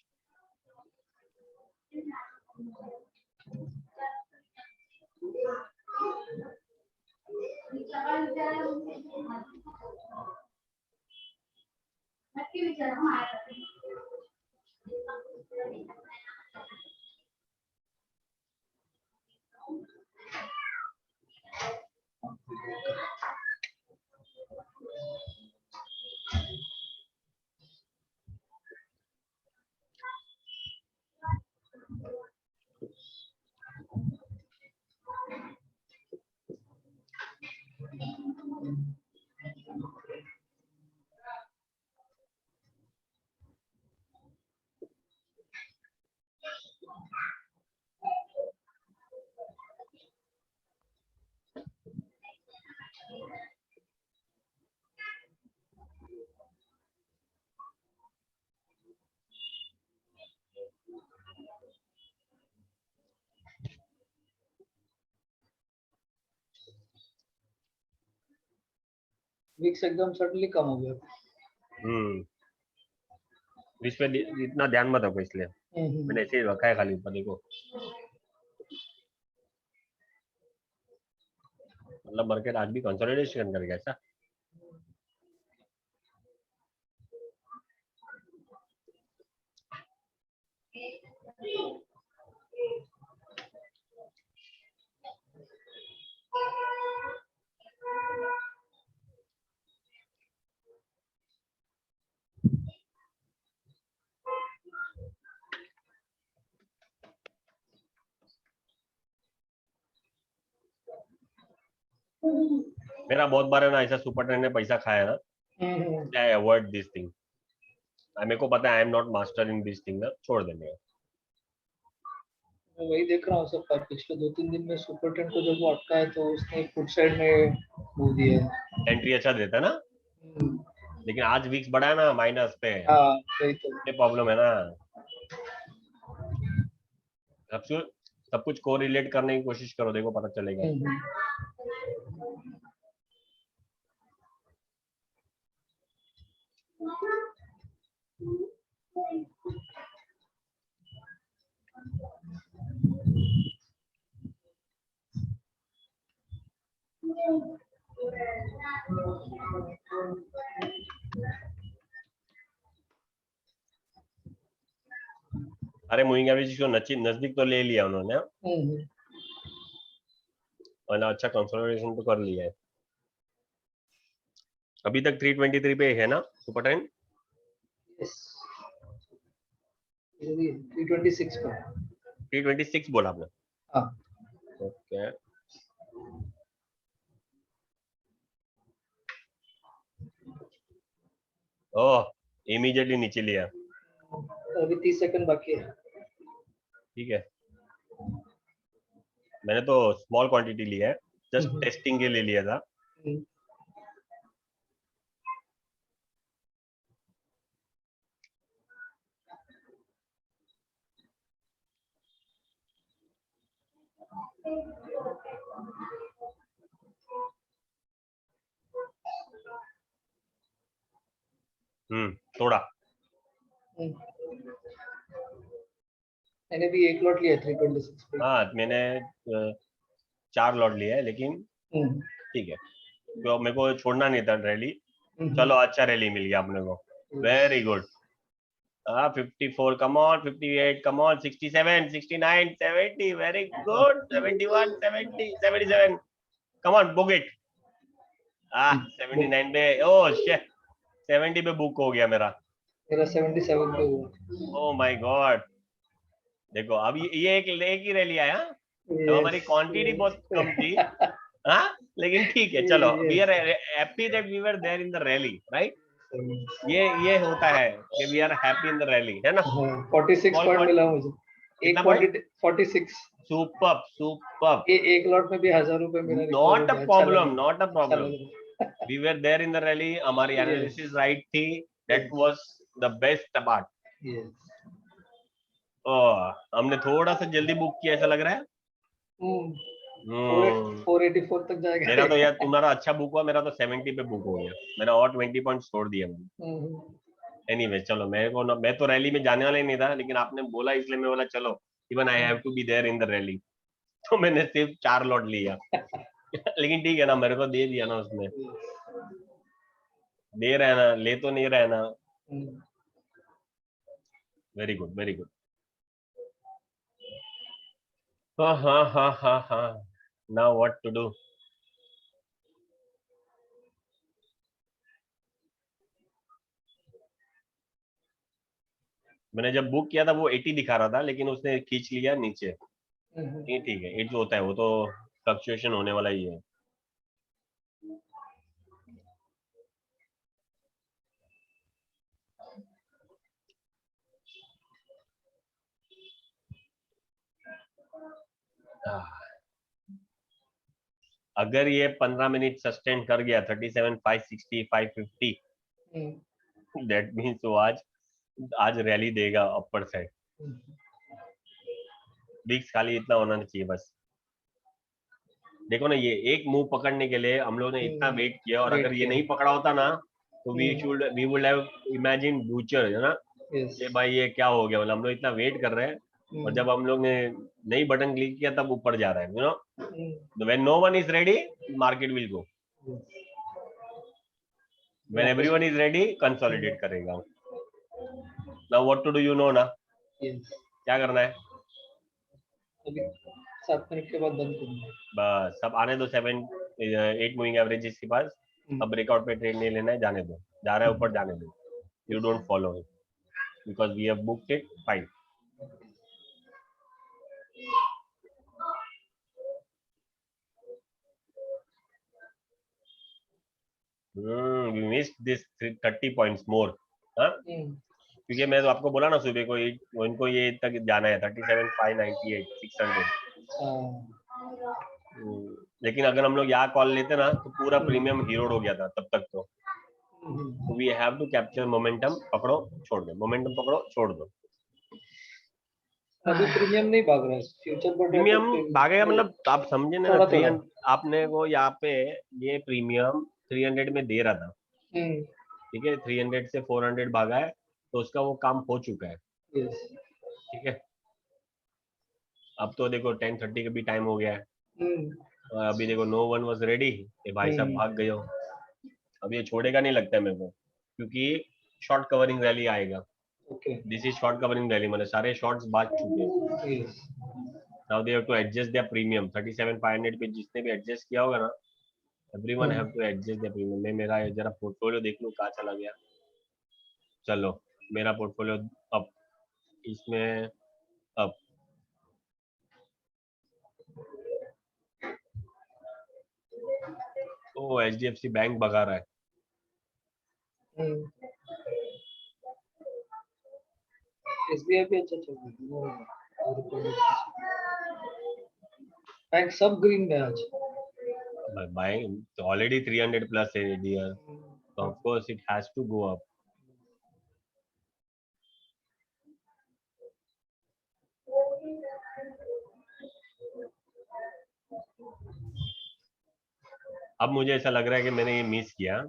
विक्स एकदम सडनली कम हो गया। इस पे इतना ध्यान मत रखो, इसलिए मैंने ऐसे ही रखा है खाली ऊपर देखो। मतलब मार्केट आज भी कंसोलिडेशन कर गया ऐसा। मेरा बहुत बार है ना ऐसा सुपर ट्रेंड ने पैसा खाया ना, आई अवॉइड दिस थिंग। मेरे को पता है I am not master in this thing ना, छोड़ देंगे। मैं वही देख रहा हूँ सब पिछले 2-3 दिन में सुपर टेन को जब वो अटका है तो उसने फुट साइड में वो दिया है। एंट्री अच्छा देता है ना, हम्म, लेकिन आज वीक्स बढ़ा है ना माइनस पे, हाँ वही तो। ये प्रॉब्लम है ना। सब कुछ को रिलेट करने की कोशिश करो, देखो पता चलेगा। हम्म, अरे मूविंग एवरेज को नजदीक तो ले लिया उन्होंने, हम्म, और अच्छा कंसोलिडेशन तो कर लिया है। अभी तक 323 पे है ना सुपर ट्रेंड। यस 326 पर। 326 बोला आपने। हाँ ओके, ओह इमीडिएटली नीचे लिया, अभी 30 सेकंड बाकी है। ठीक है। मैंने तो स्मॉल क्वांटिटी लिया है, जस्ट हम्म, टेस्टिंग के लिए लिया था। हम्म, थोड़ा। हम्म। मैंने भी एक लॉट लिया 326 पे। हाँ मैंने 4 लॉट लिया है, लेकिन हम्म, ठीक है, तो मेरे को छोड़ना नहीं था रैली। हम्म, चलो अच्छा रैली मिल गया अपने को, yes। Very good. 54 come on, 58 come on, 67 69 70 very good, 71 70 77 come on book it. 79 पे, ओह शिट 70 पे बुक हो गया मेरा। मेरा 77 पे हुआ। Oh my God. देखो अब ये एक ही रैली आया, तो यस हमारी क्वांटिटी बहुत कम थी। हाँ लेकिन ठीक है, चलो we yes. Are happy that we were there in the rally, right. ये होता है कि we are happy in the rally, है ना। 46 स्मॉल पॉइंट पॉइंट, मिला मुझे। एक कितना पॉइंट। क्वांटिटी 46। सुपर सुपर, ये एक लॉट में भी 1000 रुपए मेरा रिकवर हो नॉट अ गया। अच्छा लग प्रॉब्लम, रहा नॉट अ है, अच्छा प्रॉब्लम। लग रहा है। We were there in the rally, हमारी यस एनालिसिस राइट थी, that yes was the best part. Yes. हमने थोड़ा सा जल्दी बुक किया ऐसा लग रहा है। फोर हम्म 484 तक जाएगा मेरा तो ये। यार तुम्हारा अच्छा बुक हुआ, मेरा तो 70 पे बुक हो गया, मेरा और 20 पॉइंट छोड़ दिया मैंने। हम्म, एनीवे चलो, मेरे को ना, मैं तो रैली में जाने वाला ही नहीं था, लेकिन आपने बोला इसलिए मैं बोला चलो, even I have to be there in the rally. तो मैंने सिर्फ 4 लॉट लिया। लेकिन ठीक है ना, मेरे को दे दिया ना उसने, दे रहा है ना, ले तो नहीं रहा है ना। हम्म, वेरी गुड वेरी गुड। हाँ हाँ हाँ हाँ हाँ, नाउ व्हाट टू डू। मैंने जब बुक किया था वो 80 दिखा रहा था, लेकिन उसने खींच लिया नीचे। ये ठीक है, 8 जो होता है वो तो फ्लक्चुएशन होने वाला ही है। अगर ये 15 मिनट सस्टेन कर गया 37 560 550, दैट मीन्स वो आज आज रैली देगा अपर साइड। विक्स खाली इतना होना चाहिए बस। देखो ना, ये एक मूव पकड़ने के लिए हम लोग ने इतना वेट किया, और अगर वेट ये किया। नहीं पकड़ा होता ना, तो we would have imagine butcher, है ना, यस। कि भाई ये क्या हो गया, मतलब हम लोग इतना वेट कर रहे हैं, और जब हम लोग ने नई बटन क्लिक किया तब ऊपर जा रहा है, you know, when no one is ready market will go, when वापस। एवरीवन इज रेडी कंसोलिडेट करेगा। Now what to do, you know ना यस। क्या करना है। अभी 7 मिनट के बाद बंद करूंगा। बस सब आने दो, 8 मूविंग एवरेजेस के पास। अब ब्रेकआउट पे ट्रेड नहीं लेना है, जाने दो, जा रहा है ऊपर जाने दो, you don't follow it because we have booked it, fine. we missed this 30 points more. हाँ, क्योंकि मैं तो आपको बोला ना सुबह को इनको ये तक जाना है 37,598 600. लेकिन अगर हम लोग यहाँ कॉल लेते ना तो पूरा प्रीमियम हीरोड हो गया था तब तक. तो we have to capture momentum. पकड़ो छोड़ दो, मोमेंटम पकड़ो छोड़ दो. अभी प्रीमियम नहीं भाग रहा है, फ्यूचर पर प्रीमियम भागेगा मतलब आप समझे ना. थोड़ा 300 आपने को यहाँ पे ये प्रीमियम 300 में दे रहा था. ठीक है, 300 से 400 भागा है तो उसका वो काम हो चुका है. ठीक है, अब तो देखो 10:30 का भी टाइम हो गया है. और अभी देखो नो वन वाज रेडी, ये भाई साहब भाग गए हो. अब ये छोड़ेगा नहीं लगता है मेरे को, क्योंकि शॉर्ट कवरिंग रैली आएगा. This is short covering rally, मतलब सारे शॉर्ट्स बाज चुके हैं. Now they have to adjust their premium. 37,500 पे जिसने भी एडजस्ट किया होगा ना, everyone have to adjust their premium. मैं मेरा जरा पोर्टफोलियो देख लूं कहाँ चला गया. चलो मेरा पोर्टफोलियो अप, इसमें अप. ओ HDFC बैंक भगा रहा है. SBI भी अच्छा चल रहा है. बैंक सब ग्रीन में आज. बैंक ऑलरेडी 300 प्लस है dear, so of course it has to go up. अब मुझे ऐसा लग रहा है कि मैंने ये मिस किया.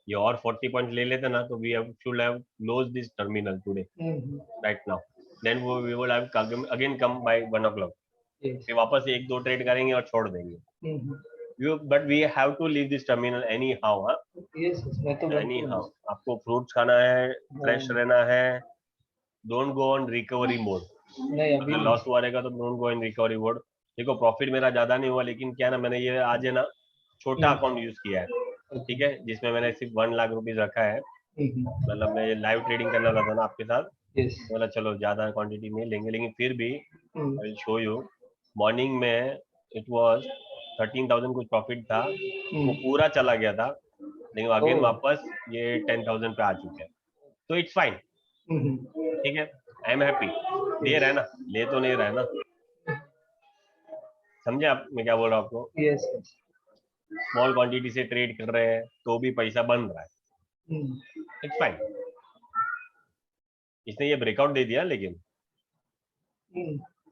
ये और 40 पॉइंट ले लेते ना तो we should have close this terminal today right now. Then we will have again come by 1 o'clock. फिर वापस एक दो ट्रेड करेंगे और छोड़ देंगे. But we have to leave this terminal anyhow. Anyhow आपको फ्रूट्स खाना है, फ्रेश रहना है. Don't go on recovery mode. अगर लॉस हुआ रहेगा तो don't go in recovery mode. देखो प्रॉफिट मेरा ज्यादा नहीं हुआ, लेकिन क्या ना मैंने ये आज है ना छोटा अकाउंट यूज किया है. ठीक है, जिसमें मैंने सिर्फ 1 लाख रुपीज रखा है. मतलब मैं लाइव ट्रेडिंग करना था ना आपके साथ. मतलब चलो ज्यादा क्वांटिटी नहीं लेंगे, लेकिन फिर भी I will show you. Morning में इट वाज 13,000 कुछ प्रॉफिट था, वो पूरा चला गया था, लेकिन अगेन वापस ये 10,000 पे आ चुके हैं. तो इट्स फाइन. ठीक है, आई एम हैप्पी. ले रहा है ना, ले तो नहीं रहा है ना. समझे आप मैं क्या बोल रहा हूँ आपको. स्मॉल क्वांटिटी से ट्रेड कर रहे हैं तो भी पैसा बन रहा है. It's fine. इसने ये ब्रेकआउट दे दिया, लेकिन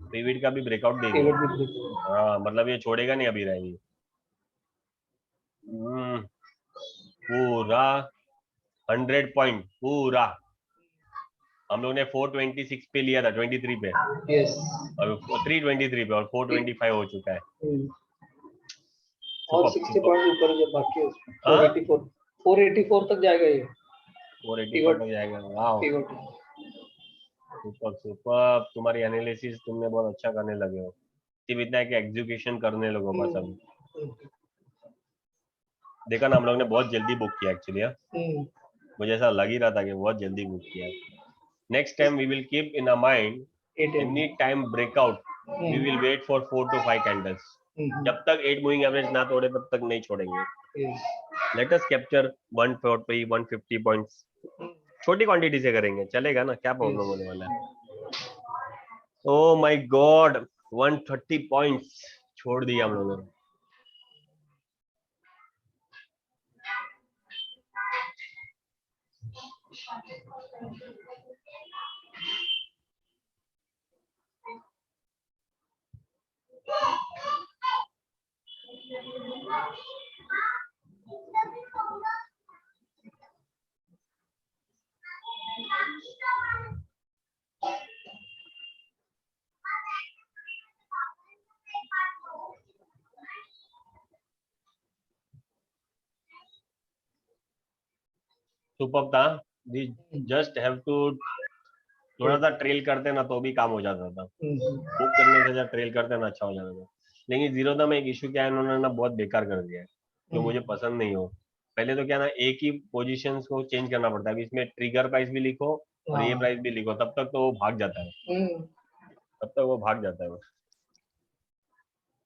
प्रीविड का भी ब्रेकआउट दे दिया. हाँ मतलब ये छोड़ेगा नहीं अभी रहेगी. पूरा 100 पॉइंट पूरा. हम लोग ने 426 पे लिया था, 23 पे. और 323 पे, और 425 हो चुका है. और 60 पॉइंट ऊपर जो बाकी है 484 तक जाएगा ये. 484 तक जाएगा. वाह सुपर सुपर. तुम्हारी एनालिसिस तुमने बहुत अच्छा करने लगे हो. सिर्फ इतना है कि एग्जीक्यूशन करने लगो बस. अभी देखा ना हम लोग ने बहुत जल्दी बुक किया एक्चुअली. मुझे ऐसा लग ही रहा था कि बहुत जल्दी बुक किया. Next time we will keep in a mind any time breakout we will wait for 4 to 5 candles. जब तक 8 मूविंग एवरेज ना तोड़े तब तक नहीं छोड़ेंगे. Let us capture 140 150 points. छोटी क्वांटिटी से करेंगे, चलेगा ना, क्या प्रॉब्लम होने वाला है. ओह माय गॉड 130 पॉइंट्स छोड़ दिया हम लोगों ने. सुपर था. जस्ट हैव टू थोड़ा सा ट्रेल करते ना तो भी काम हो जाता था. बुक करने से जब ट्रेल करते ना अच्छा हो जाता था. लेकिन जीरो था में एक इशू क्या है, इन्होंने ना बहुत बेकार कर दिया है, जो मुझे पसंद नहीं हो. पहले तो क्या ना एक ही पोजीशंस को चेंज करना पड़ता है. अभी इसमें ट्रिगर प्राइस भी लिखो और ये प्राइस भी लिखो, तब तक तो वो भाग जाता है. तब तक वो भाग जाता है.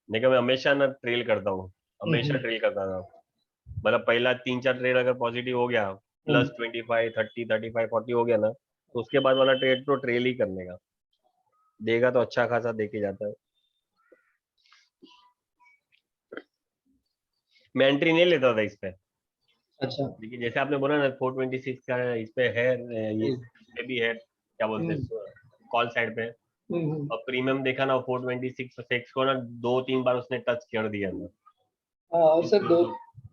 देखो मैं हमेशा ना ट्रेल करता हूँ, हमेशा ट्रेल करता था. मतलब पहला 3-4 ट्रेड अगर पॉजिटिव हो गया प्लस 25 30 35 40 हो गया ना, तो उसके बाद वाला ट्रेड तो ट्रेल ही करने का देगा, तो अच्छा खासा देके जाता है। मैं एंट्री नहीं लेता था इस पे, अच्छा। लेकिन जैसे आपने बोला ना 426 का इस पे है, ये इस पे भी है, क्या बोलते हैं, कॉल साइड पे। और प्रीमियम देखा ना 426 को ना 2-3 बार उसने टच कर दिया था। हाँ, और सर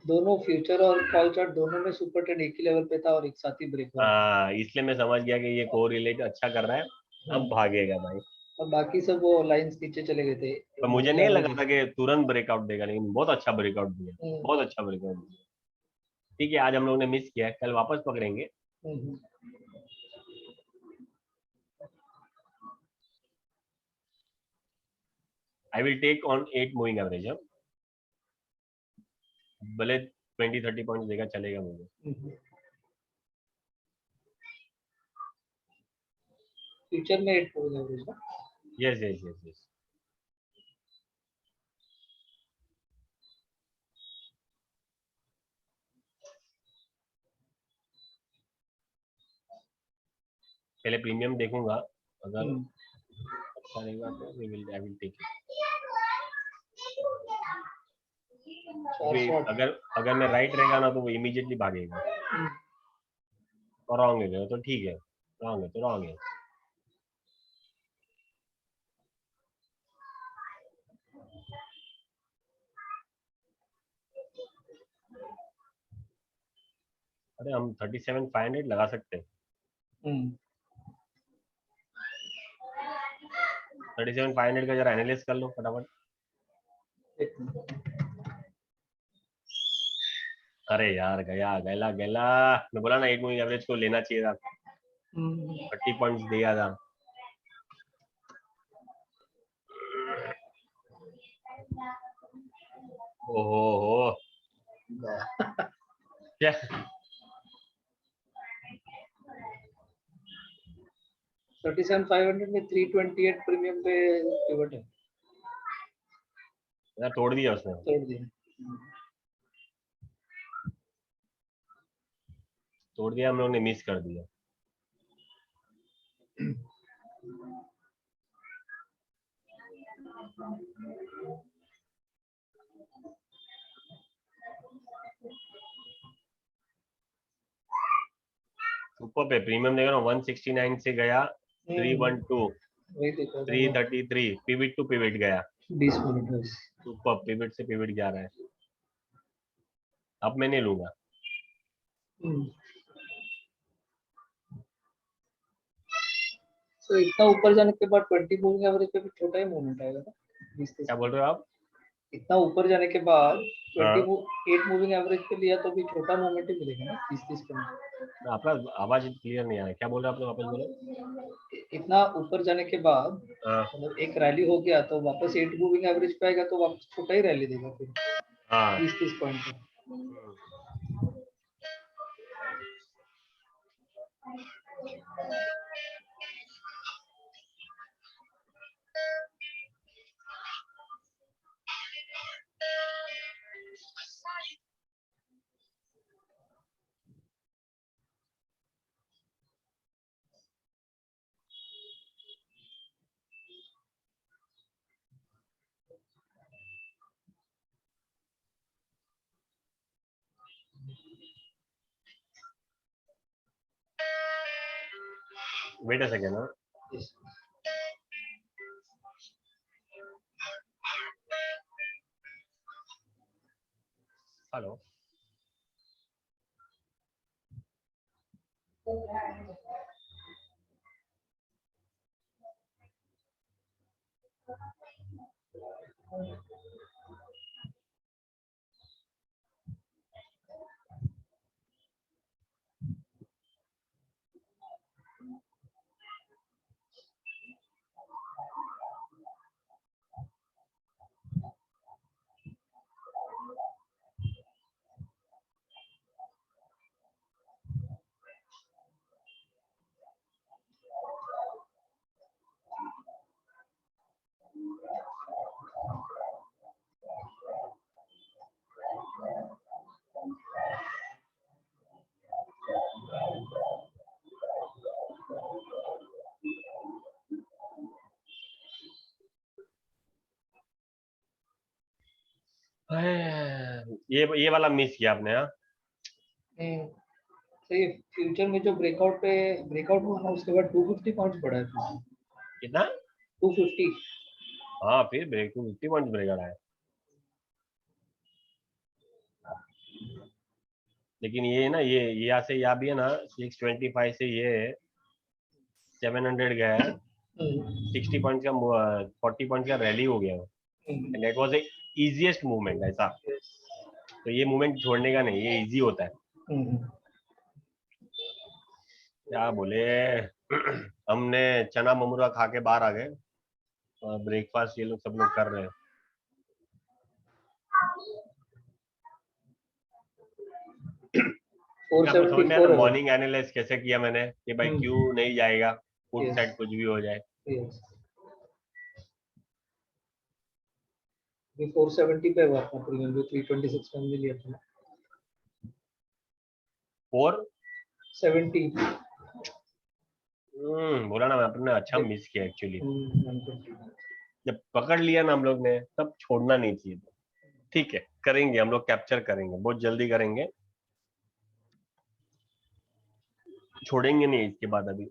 दोनों फ्यूचर और कॉल चार्ट दोनों में सुपर ट्रेंड एक ही लेवल पे था और एक साथ ही ब्रेक हुआ। हाँ, इसलिए मैं समझ गया कि ये को रिलेट अच्छा कर रहा है, अब भागेगा भाई। और बाकी सब वो लाइंस नीचे चले गए थे। पर मुझे नहीं लगा था कि तुरंत ब्रेकआउट देगा, लेकिन बहुत अच्छा ब्रेकआउट दिया, हम्म, बहुत अच्छा ब्रेकआउट दिया। ठीक है, आज हम लोगों ने मिस किया है, कल वापस पकड़ेंगे। Hmm, I will take on 8 moving average. भले 20-30 पॉइंट देगा, चलेगा मुझे। फ्यूचर में 8 हो एवरेज ना। Yes yes yes yes. पहले प्रीमियम देखूंगा, अगर अच्छा रहेगा तो आई विल टेक इट। अगर अगर मैं राइट रहेगा ना तो वो इमीडिएटली भागेगा, और रॉन्ग है तो ठीक है, रॉन्ग है तो रॉन्ग है। अरे हम 37,500 लगा सकते हैं। 37,500 का जरा एनालिसिस कर लो फटाफट। अरे यार गया गला गला, मैं बोला ना 8 मूविंग एवरेज को लेना चाहिए था, 30 पॉइंट्स दिया था। ओहो हो क्या 37,500 में 328 प्रीमियम पे पिवट है, यार तोड़ दिया उसने, तोड़ दिया। तोड़ दिया, हम लोग ने मिस कर दिया। सुपर पे प्रीमियम देखो ना 169 से गया 312 वही देखो 333, पिविट टू पिविट गया। 20 मिनट बस। सुपर पिविट से पिविट जा रहा है। अब मैं नहीं लूंगा। तो इतना ऊपर जाने के बाद 20 मूविंग एवरेज पे भी छोटा ही मूवमेंट आएगा ना, 20-30। क्या बोल रहे हो आप? इतना ऊपर जाने के बाद 20 हाँ, 8 मूविंग एवरेज पे लिया तो भी छोटा मूवमेंट ही मिलेगा ना, 30-30 पॉइंट। आपका आवाज क्लियर नहीं आ रहा है, क्या बोल रहे हो आप लोग, वापस बोलो। इतना ऊपर जाने के बाद हाँ मतलब एक रैली हो गया तो वापस 8 मूविंग एवरेज पे आएगा तो वापस छोटा ही रैली देगा फिर हाँ। 20-30 पॉइंट का। Wait a second. हाँ, Yes. हेलो। ये वाला मिस किया आपने। हाँ सही। फ्यूचर में जो ब्रेकआउट हुआ ना, उसके बाद 250 पॉइंट्स बढ़ा है। कितना? 250। हाँ फिर ब्रेक टू 50 पॉइंट ब्रेक रहा है, लेकिन ये ना ये यहाँ से यहाँ भी है ना 625 से ये 700 गया है, 60 पॉइंट का 40 पॉइंट का रैली हो गया, and that was the easiest movement ऐसा। तो ये मूवमेंट छोड़ने का नहीं, ये इजी होता है। क्या बोले हमने चना ममूरा खा के बाहर आ गए, ब्रेकफास्ट ये लोग सब लोग कर रहे हैं। आपको समझ में आया ना मॉर्निंग एनालिसिस कैसे किया मैंने कि भाई क्यों नहीं जाएगा, फुट साइड कुछ भी हो जाए। 470 पे हुआ था प्रीमियम, जो 326 में लिया था। 470 बोला ना, अपने अच्छा मिस किया एक्चुअली। जब पकड़ लिया ना हम लोग ने तब छोड़ना नहीं चाहिए था। ठीक है, करेंगे हम लोग, कैप्चर करेंगे, बहुत जल्दी करेंगे, छोड़ेंगे नहीं इसके बाद अभी।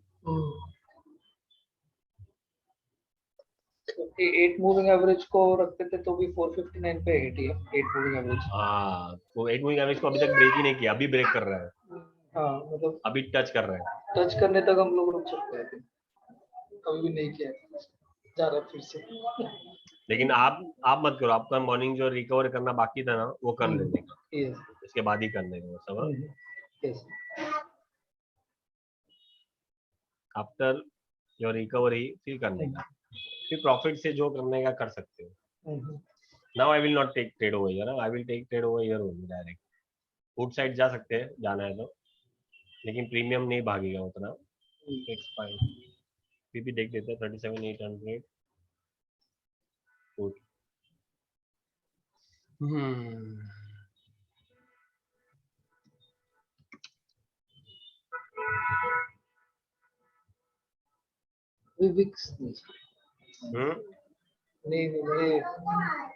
8 मूविंग एवरेज को रखते थे तो भी 459 पे हिट है 8 मूविंग एवरेज। हाँ तो 8 मूविंग एवरेज को अभी तक ब्रेक ही नहीं किया, अभी ब्रेक कर रहा है। हाँ मतलब अभी टच कर रहा है, टच करने तक हम लोग रुक सकते हैं, कभी भी नहीं किया, जा रहा फिर से। लेकिन आप मत करो, आपका मॉर्निंग जो रिकवर करना बाकी था ना वो कर लेने का, इसके बाद ही करने का सब। आफ्टर योर रिकवरी फिर करने का, फिर प्रॉफिट से जो करने का कर सकते हो। Now I will not take trade over here, I will take trade over here only direct. Put side जा सकते हैं जाना है तो, लेकिन प्रीमियम नहीं भागेगा उतना। इट्स फाइन, फिर भी देख देते हैं 37,800 फुट। विक्स नहीं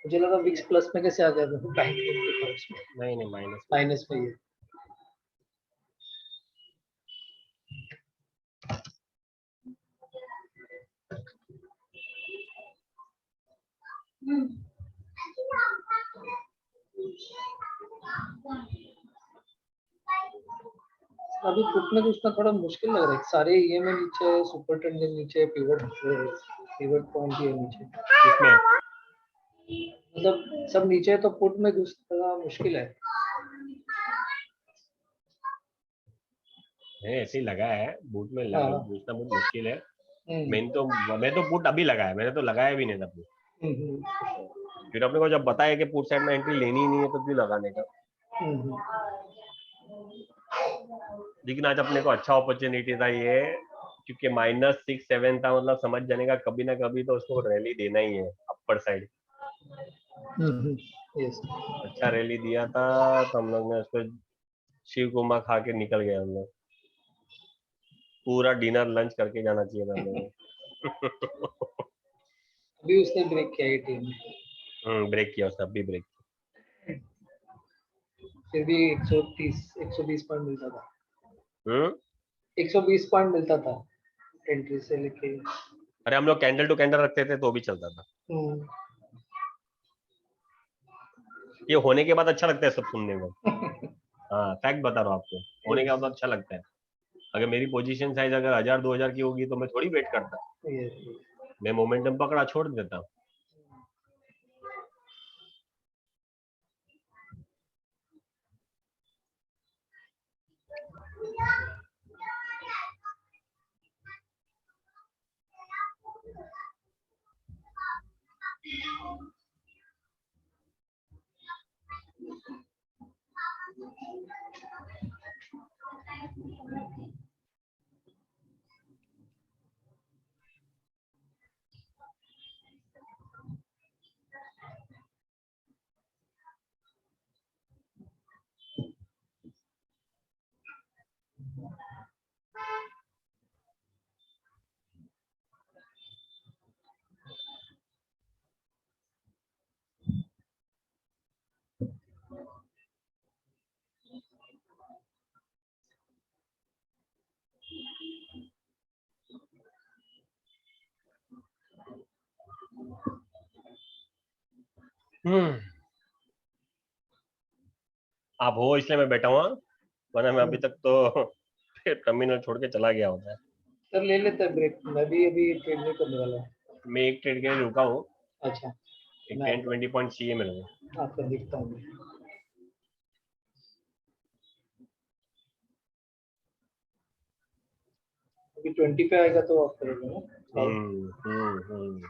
मुझे लगा विक्स प्लस में कैसे आ गया था, नहीं माइनस में ही है। अभी पुट में उसका थोड़ा मुश्किल लग रहा है, सारे ये में नीचे है, सुपर ट्रेंड नीचे, पिवट पॉइंट ये नीचे, इसमें मतलब सब नीचे है तो पुट में घुसना मुश्किल है। ऐसे ही लगा है बूट में, घुसना बहुत मुश्किल है। हम्म। मैं तो पुट अभी लगाया, मैंने तो लगाया भी नहीं था पुट। फिर अपने को जब बताया कि पुट साइड में एंट्री लेनी ही नहीं है तो क्यों लगाने का। लेकिन आज अपने को अच्छा अपॉर्चुनिटी था ये, क्योंकि -6-7 था, मतलब समझ जाने का कभी ना कभी तो उसको रैली देना ही है अपर साइड। अच्छा रैली दिया था तो हम लोग ने उसको शिव कुमार खा के निकल गए हम लोग, पूरा डिनर लंच करके जाना चाहिए था हम लोगों को। अभी उसने ब्रेक किया है टीम। ब्रेक किया उसने, अभी ब्रेक। फिर भी 120 पॉइंट मिलता था। 120 पॉइंट मिलता था एंट्री से लेके। अरे हम लोग कैंडल टू कैंडल रखते थे तो भी चलता था। ये होने के बाद अच्छा लगता है सब सुनने को। हाँ फैक्ट बता रहा हूँ आपको, होने के बाद अच्छा लगता है। अगर मेरी पोजीशन साइज अगर 1000-2000 की होगी तो मैं थोड़ी वेट करता, मैं मोमेंटम पकड़ा छोड़ देता। आप हो इसलिए मैं बैठा हुआ, वरना मैं अभी तक तो टर्मिनल छोड़ के चला गया होता है। सर ले लेते हैं ब्रेक, मैं भी अभी ट्रेड नहीं करने वाला हूँ। मैं एक ट्रेड के लिए रुका हूँ, अच्छा एक मैं 10-20 पॉइंट चाहिए मेरे को। आपका दिखता हूँ। अभी 20 पे आएगा तो आप करेंगे ना। हम्म।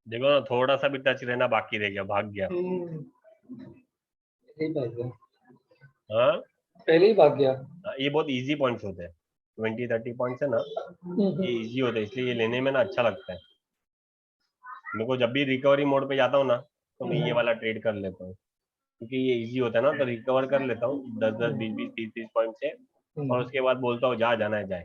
देखो ना, थोड़ा सा भी टच रहना बाकी रह गया, भाग गया। पहले ही भाग गया। हाँ, पहले ही भाग गया। ये बहुत इजी पॉइंट्स होते हैं, 20-30 पॉइंट्स है ना, ये इजी होते हैं, इसलिए ये लेने में ना अच्छा लगता है मेरे को। जब भी रिकवरी मोड पे जाता हूँ ना, तो मैं ये वाला ट्रेड कर लेता हूँ, क्योंकि ये इजी होता है ना, तो रिकवर कर लेता हूँ 10-10, 20-20, 30-30 पॉइंट से, और उसके बाद बोलता हूँ जहाँ जाना है जाए।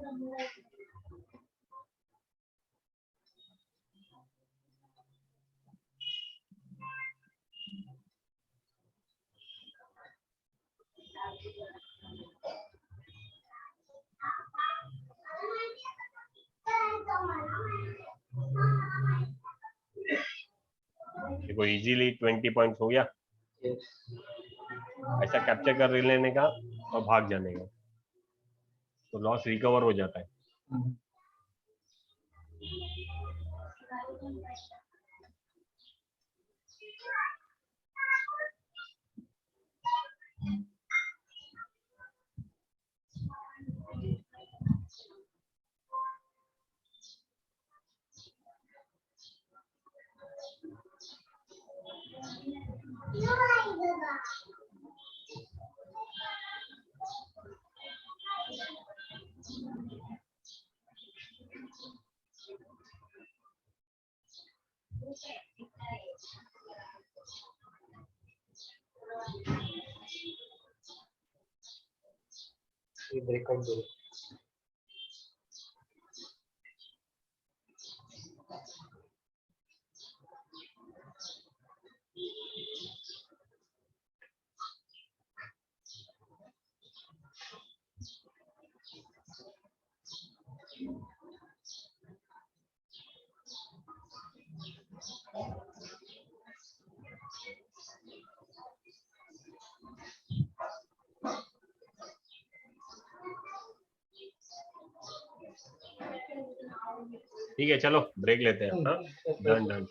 देखो इजीली 20 पॉइंट्स हो गया, ऐसा कैप्चर कर लेने का और भाग जाने का, तो लॉस रिकवर हो जाता है। ये ब्रेकआउट दे। ठीक है, चलो ब्रेक लेते हैं। हाँ, डन डन,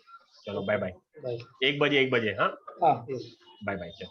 चलो बाय बाय। बाय। 1 बजे, 1 बजे। हाँ, हाँ बाय बाय, चलो।